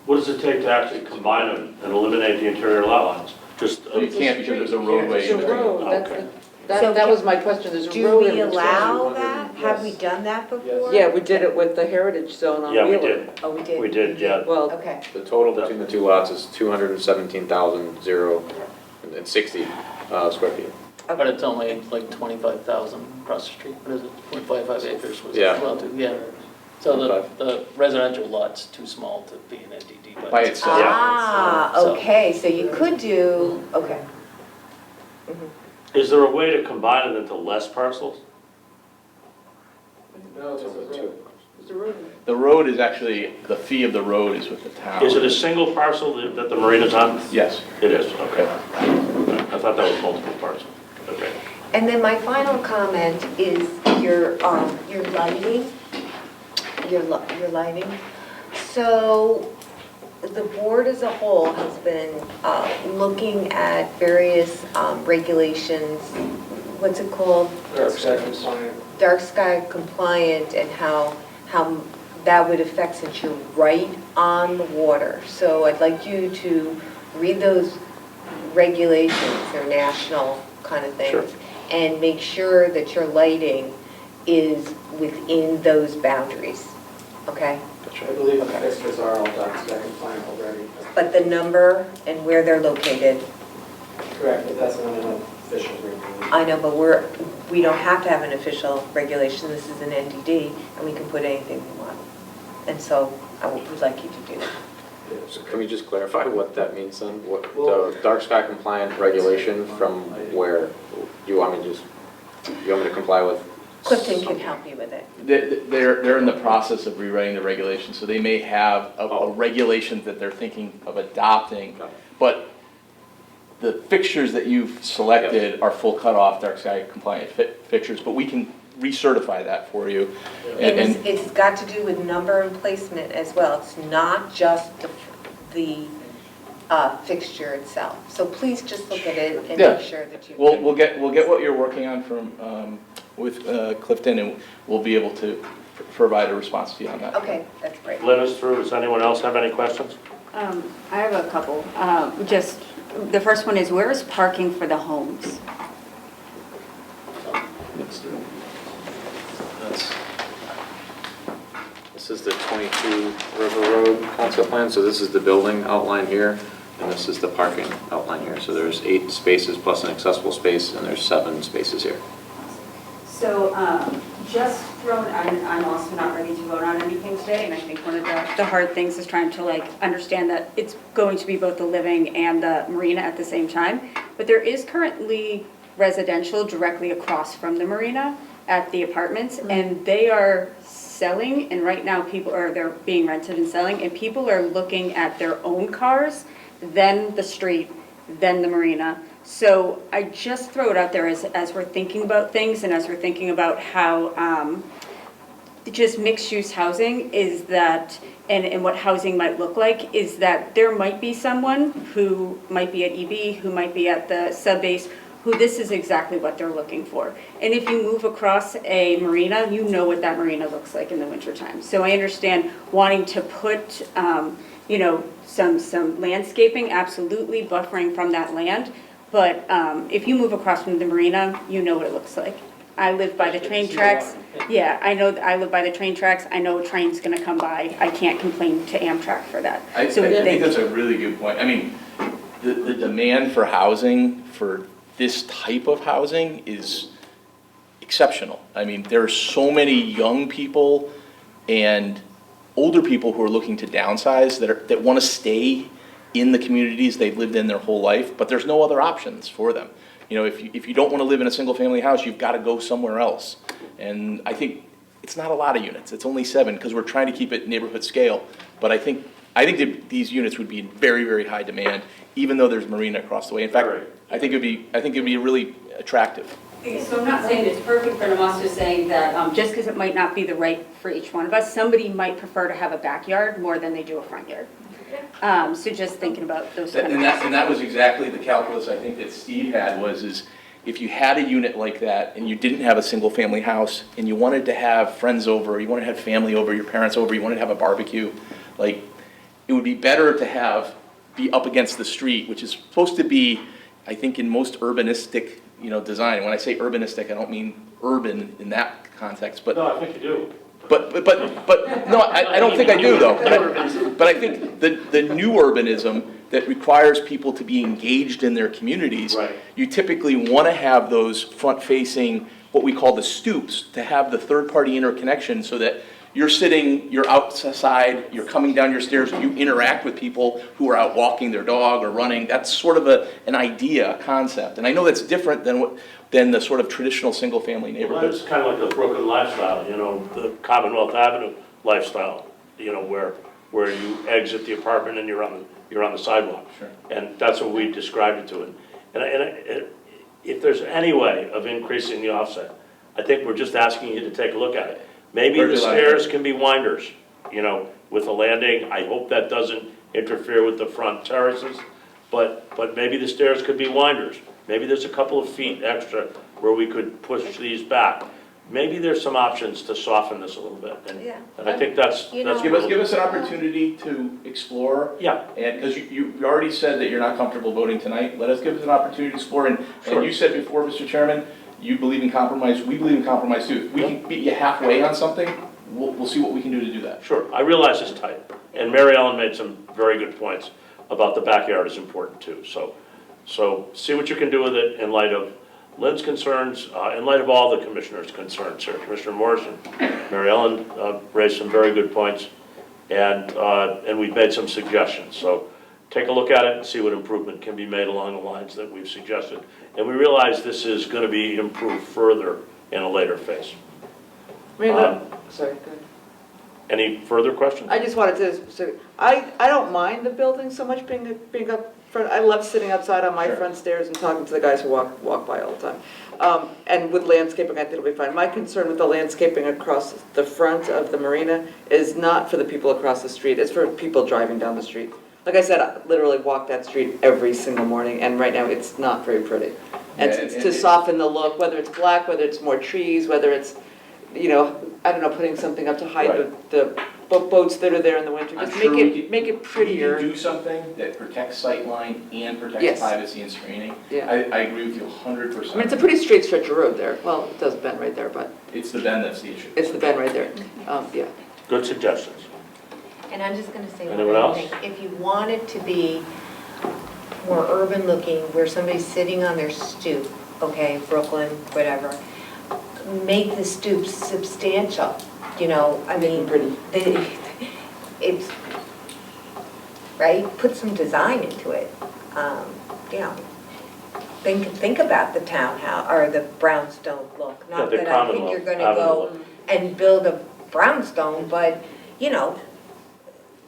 What does it take to actually combine them and eliminate the interior lot lines? Just, You can't because there's a roadway. There's a road, Okay. that was my question, there's a Do road we in between. allow that? Have we done that before? Yeah, we did it with the heritage zone on Yeah, we Wheeler. did. Oh, we did? We did, yeah. Well, Okay. The total between the two lots is 217,060 square feet. But it's only like 25,000 across the street. What is it, 0.55 acres was Yeah. allowed to, yeah. So the residential lot's too small to be an NDD. By itself. Ah, So- okay, so you could do, okay. Is there a way to combine it into less parcels? there's a road. The road is actually, the fee of the road is with the town. Is it a single parcel that the marina's on? Yes. It is, okay. I thought that was multiple parcels. Okay. And then my final comment is your lighting, your lighting. So the board as a whole has been looking at various regulations, what's it called? Dark sky compliant. Dark sky compliant, and how that would affect since you're right on the water. So I'd like you to read those regulations, they're national kind of things, Sure. and make sure that your lighting is within those boundaries, okay? I believe the fixtures are all dark sky compliant already. But the number and where they're located, Correct, but that's not an official regulation. I know, but we don't have to have an official regulation, this is an NDD, and we can put anything we want. And so I would like you to do that. So can we just clarify what that means then? What, the dark sky compliant regulation from where? You want me to comply with? Clifton can help you with it. They're in the process of rewriting the regulations, so they may have a regulation that they're thinking of adopting, but the fixtures that you've selected are full cutoff dark sky compliant fixtures, but we can recertify that for you. And It's got to do with number and placement as well. It's not just the fixture itself. So please just look at it and Yeah. make sure that you. we'll get what you're working on from with Clifton, and we'll be able to provide a response to you on that. Okay, that's great. Lynn is through. Does anyone else have any questions? I have a couple. Just, the first one is, where is parking for the homes? This is the 22 River Road concept plan, so this is the building outline here, and this is the parking outline here. So there's 8 spaces plus an accessible space, and there's 7 spaces here. So, just I'm also not ready to vote on anything today, and I think one of the hard things is trying to understand that it's going to be both the living and the marina at the same time. But there is currently residential directly across from the marina at the apartments, and they are selling, and right now they're being rented and selling, and people are looking at their own cars, then the street, then the marina. So I just throw it out there as we're thinking about things, and as we're thinking about how just mixed-use housing is that, and what housing might look like, is that there might be someone who might be at EB, who might be at the sub-base, who this is exactly what they're looking for. And if you move across a marina, you know what that marina looks like in the wintertime. So I understand wanting to put, some landscaping, absolutely buffering from that land. But if you move across from the marina, you know what it looks like. I live by the train tracks. Yeah, I know, I live by the train tracks. I know a train's gonna come by. I can't complain to Amtrak for that. I think that's a really good point. I mean, the demand for housing, for this type of housing is exceptional. I mean, there are so many young people and older people who are looking to downsize that want to stay in the communities they've lived in their whole life, but there's no other options for them. You know, if you don't want to live in a single family house, you've got to go somewhere else. And I think it's not a lot of units. It's only 7 because we're trying to keep it neighborhood scale. But I think that these units would be in very, very high demand, even though there's marina across the way. In fact, I think it'd be really attractive. So I'm not saying it's perfect, but I'm also saying that just because it might not be the right for each one of us, somebody might prefer to have a backyard more than they do a front yard. So just thinking about those kind of things. And that was exactly the calculus I think that Steve had is if you had a unit like that and you didn't have a single family house and you wanted to have friends over, you wanted to have family over, your parents over, you wanted to have a barbecue, like it would be better to be up against the street, which is supposed to be, I think, in most urbanistic, design. When I say urbanistic, I don't mean urban in that context, but No, I think you do. But no, I don't think I do though. But I think the new urbanism that requires people to be engaged in their communities, you typically want to have those front-facing, what we call the stoops, to have the third-party interconnection so that you're outside, you're coming down your stairs, you interact with people who are out walking their dog or running. That's sort of an idea, a concept. And I know that's different than the sort of traditional single-family Well, neighborhood. it's kind of like the Brooklyn lifestyle, the Commonwealth Avenue lifestyle, where you exit the apartment and you're on the sidewalk. Sure. And that's what we described it to. And if there's any way of increasing the offset, I think we're just asking you to take a look at it. Maybe the stairs can be winders, with a landing. I hope that doesn't interfere with the front terraces, but maybe the stairs could be winders. Maybe there's a couple of feet extra where we could push these back. Maybe there's some options to soften this a little bit. And I think that's You know- Give us an opportunity to explore. Yeah. And because you already said that you're not comfortable voting tonight, give us an opportunity to explore. And you said before, Mr. Chairman, you believe in compromise. We believe in compromise too. If we can beat you halfway on something, we'll see what we can do to do that. Sure, I realize it's tight. And Mary Ellen made some very good points about the backyard is important too. So see what you can do with it in light of Lynn's concerns, in light of all the commissioners' concerns here. Commissioner Morrison, Mary Ellen raised some very good points, and we've made some suggestions. So take a look at it and see what improvement can be made along the lines that we've suggested. And we realize this is going to be improved further in a later phase. Sorry, go ahead. Any further questions? I just wanted to, so I don't mind the building so much being up front. I love sitting outside on my front stairs and talking to the guys who walk by all the time. And with landscaping, I think it'll be fine. My concern with the landscaping across the front of the marina is not for the people across the street, it's for people driving down the street. Like I said, I literally walk that street every single morning, and right now it's not very pretty. And to soften the look, whether it's black, whether it's more trees, whether it's, you know, I don't know, putting something up to hide Right. the boats that are there in the winter, I'm just sure we make it prettier. We can do something that protects sightline and protects Yes. privacy and screening. Yeah. I agree with you 100%. I mean, it's a pretty straight stretch of road there. Well, it does bend right there, but It's the bend that's the issue. it's the bend right there. Yeah. Good suggestions. And I'm just gonna say one Anyone other else? thing. If you want it to be more urban looking, where somebody's sitting on their stoop, okay, Brooklyn, whatever, make the stoop substantial, you know, I mean, Pretty. it's, right? Put some design into it. You know, think about the townhouse, or the brownstone look. Yeah, Not the that I common think look, you're gonna avenue go look. and build a brownstone, but, you know,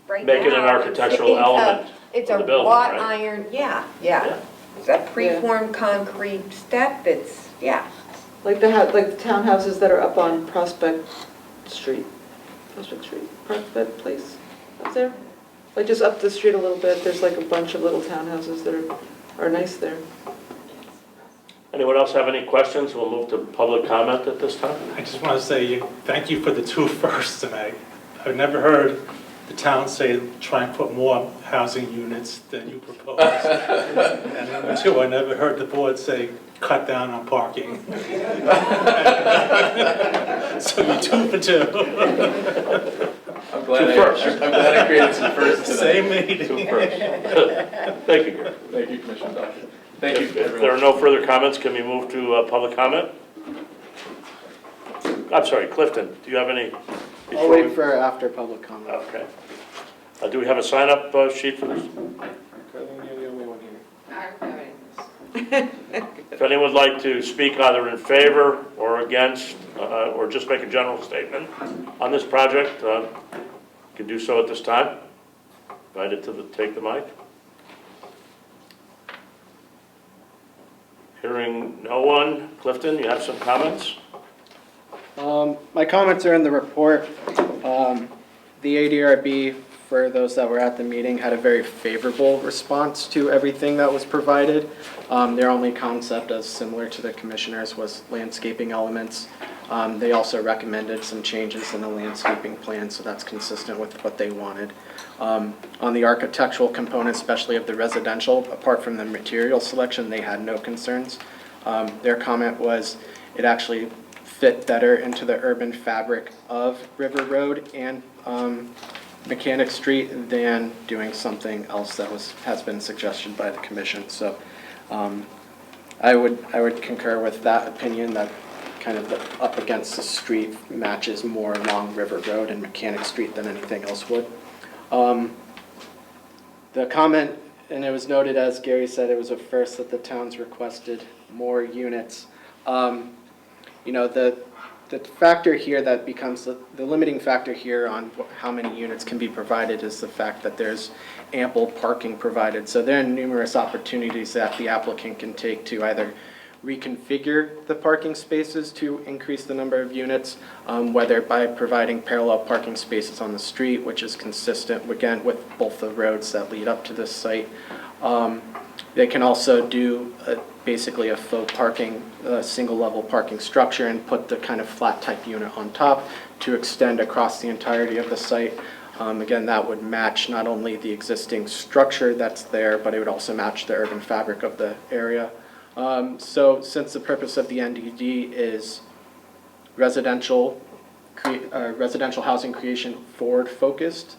right now. Make it an architectural element It's of a the building, wrought right? iron, Yeah. yeah. It's a preformed concrete step, it's, yeah. Like the townhouses that are up on Prospect Street, Prospect Place, up there? Like just up the street a little bit, there's like a bunch of little townhouses that are nice there. Anyone else have any questions? We'll move to public comment at this time. I just want to say thank you for the two firsts tonight. I've never heard the town say, try and put more housing units than you proposed. And number two, I never heard the board say, cut down on parking. So you're 2 for 2. I'm glad I created some firsts tonight. Same meeting. Two first. Thank you, Gary. Thank you, Commissioner Doctor. Thank you, If there are everyone. no further comments, can we move to public comment? I'm sorry, Clifton, do you have any? I'll wait for after public comment. Okay. Do we have a sign-up sheet for this? You're the only one here. If anyone would like to speak either in favor or against, or just make a general statement on this project, you can do so at this time. Invited to take the mic. Hearing no one. Clifton, you have some comments? My comments are in the report. The ADRB, for those that were at the meeting, had a very favorable response to everything that was provided. Their only concept, as similar to the commissioners, was landscaping elements. They also recommended some changes in the landscaping plan, so that's consistent with what they wanted. On the architectural component, especially of the residential, apart from the material selection, they had no concerns. Their comment was it actually fit better into the urban fabric of River Road and Mechanic Street than doing something else that has been suggested by the commission. So I would concur with that opinion, that kind of the up against the street matches more along River Road and Mechanic Street than anything else would. The comment, and it was noted, as Gary said, it was a first that the town's requested more units. You know, the factor here that becomes the limiting factor here on how many units can be provided is the fact that there's ample parking provided. So there are numerous opportunities that the applicant can take to either reconfigure the parking spaces to increase the number of units, whether by providing parallel parking spaces on the street, which is consistent, again, with both the roads that lead up to this site. They can also do basically a faux parking, single-level parking structure and put the kind of flat type unit on top to extend across the entirety of the site. Again, that would match not only the existing structure that's there, but it would also match the urban fabric of the area. So since the purpose of the NDD is residential housing creation forward-focused,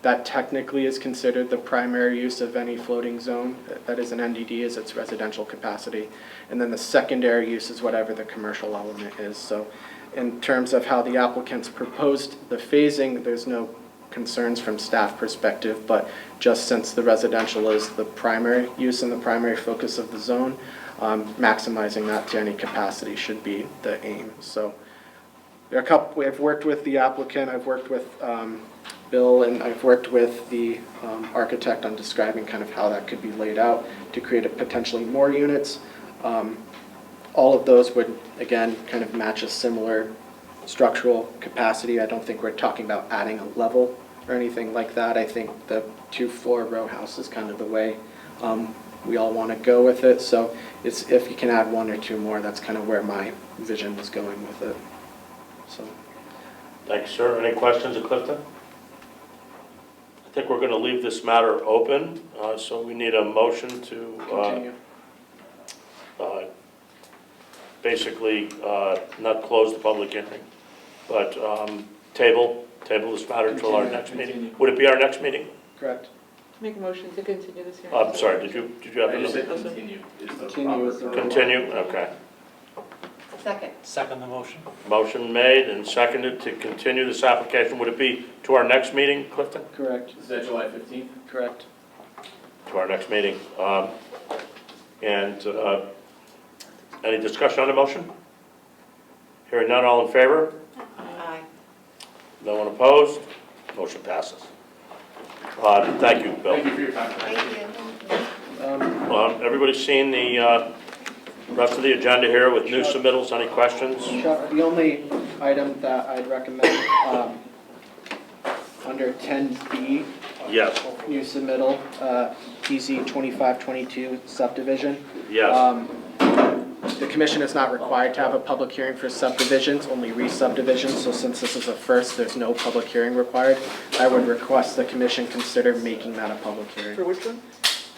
that technically is considered the primary use of any floating zone that is an NDD, is its residential capacity. And then the secondary use is whatever the commercial element is. So in terms of how the applicants proposed the phasing, there's no concerns from staff perspective, but just since the residential is the primary use and the primary focus of the zone, maximizing that to any capacity should be the aim. So there are a couple, I've worked with the applicant, I've worked with Bill, and I've worked with the architect on describing kind of how that could be laid out to create potentially more units. All of those would, again, kind of match a similar structural capacity. I don't think we're talking about adding a level or anything like that. I think the 2-floor row house is kind of the way we all want to go with it. So it's, if you can add 1 or 2 more, that's kind of where my vision was going with it. So, Thank you, sir. Any questions of Clifton? I think we're going to leave this matter open, so we need a motion to continue. basically not close the public hearing, but table this matter until our next meeting. Would it be our next meeting? Correct. Make a motion to continue this hearing. I'm sorry, did you have I just said another? continue is the Continue is the proper. Continue, okay. Second. Second the motion. Motion made and seconded to continue this application. Would it be to our next meeting, Clifton? Correct. Is that July 15th? Correct. To our next meeting. And any discussion on the motion? Hearing none, all in favor? Aye. No one opposed? Motion passes. Thank you, Bill. Thank you for your time. Thank you. Everybody's seen the rest of the agenda here with new submittals. Any questions? Chuck, the only item that I'd recommend, under 10B, Yes, new submittal, PZ 2522 subdivision. yes. The commission is not required to have a public hearing for subdivisions, only re-subdivisions, so since this is a first, there's no public hearing required. I would request the commission consider making that a public For hearing. which one?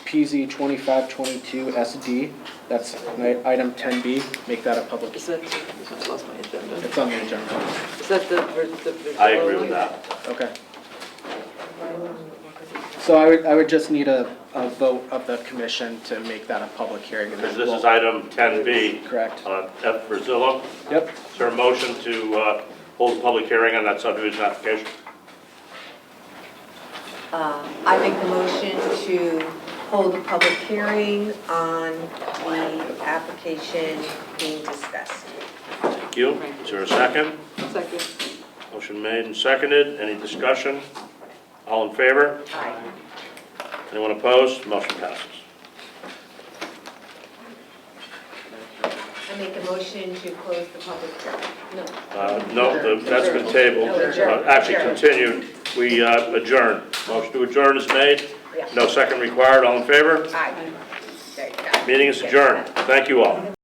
PZ 2522 SD, that's item 10B, make that a public, Is that, this one's lost my agenda. it's on the agenda. Is that the? I agree with that. Okay. So I would just need a vote of the commission to make that a public hearing. and Because then this is we'll- item 10B, Correct. F. Brazillo. Yep. Is there a motion to hold a public hearing on that subdivision application? I make the motion to hold a public hearing on the application being discussed. Thank you. Is there a second? Second. Motion made and seconded. Any discussion? All in favor? Aye. Anyone opposed? Motion passes. I make a motion to close the public hearing. No. No, that's been tabled. No, adjourn. Actually Adjourn. continued. We adjourn. Motion to adjourn is made. Yeah. No second required. All in favor? Aye. There you go. Meeting is adjourned. Thank you all.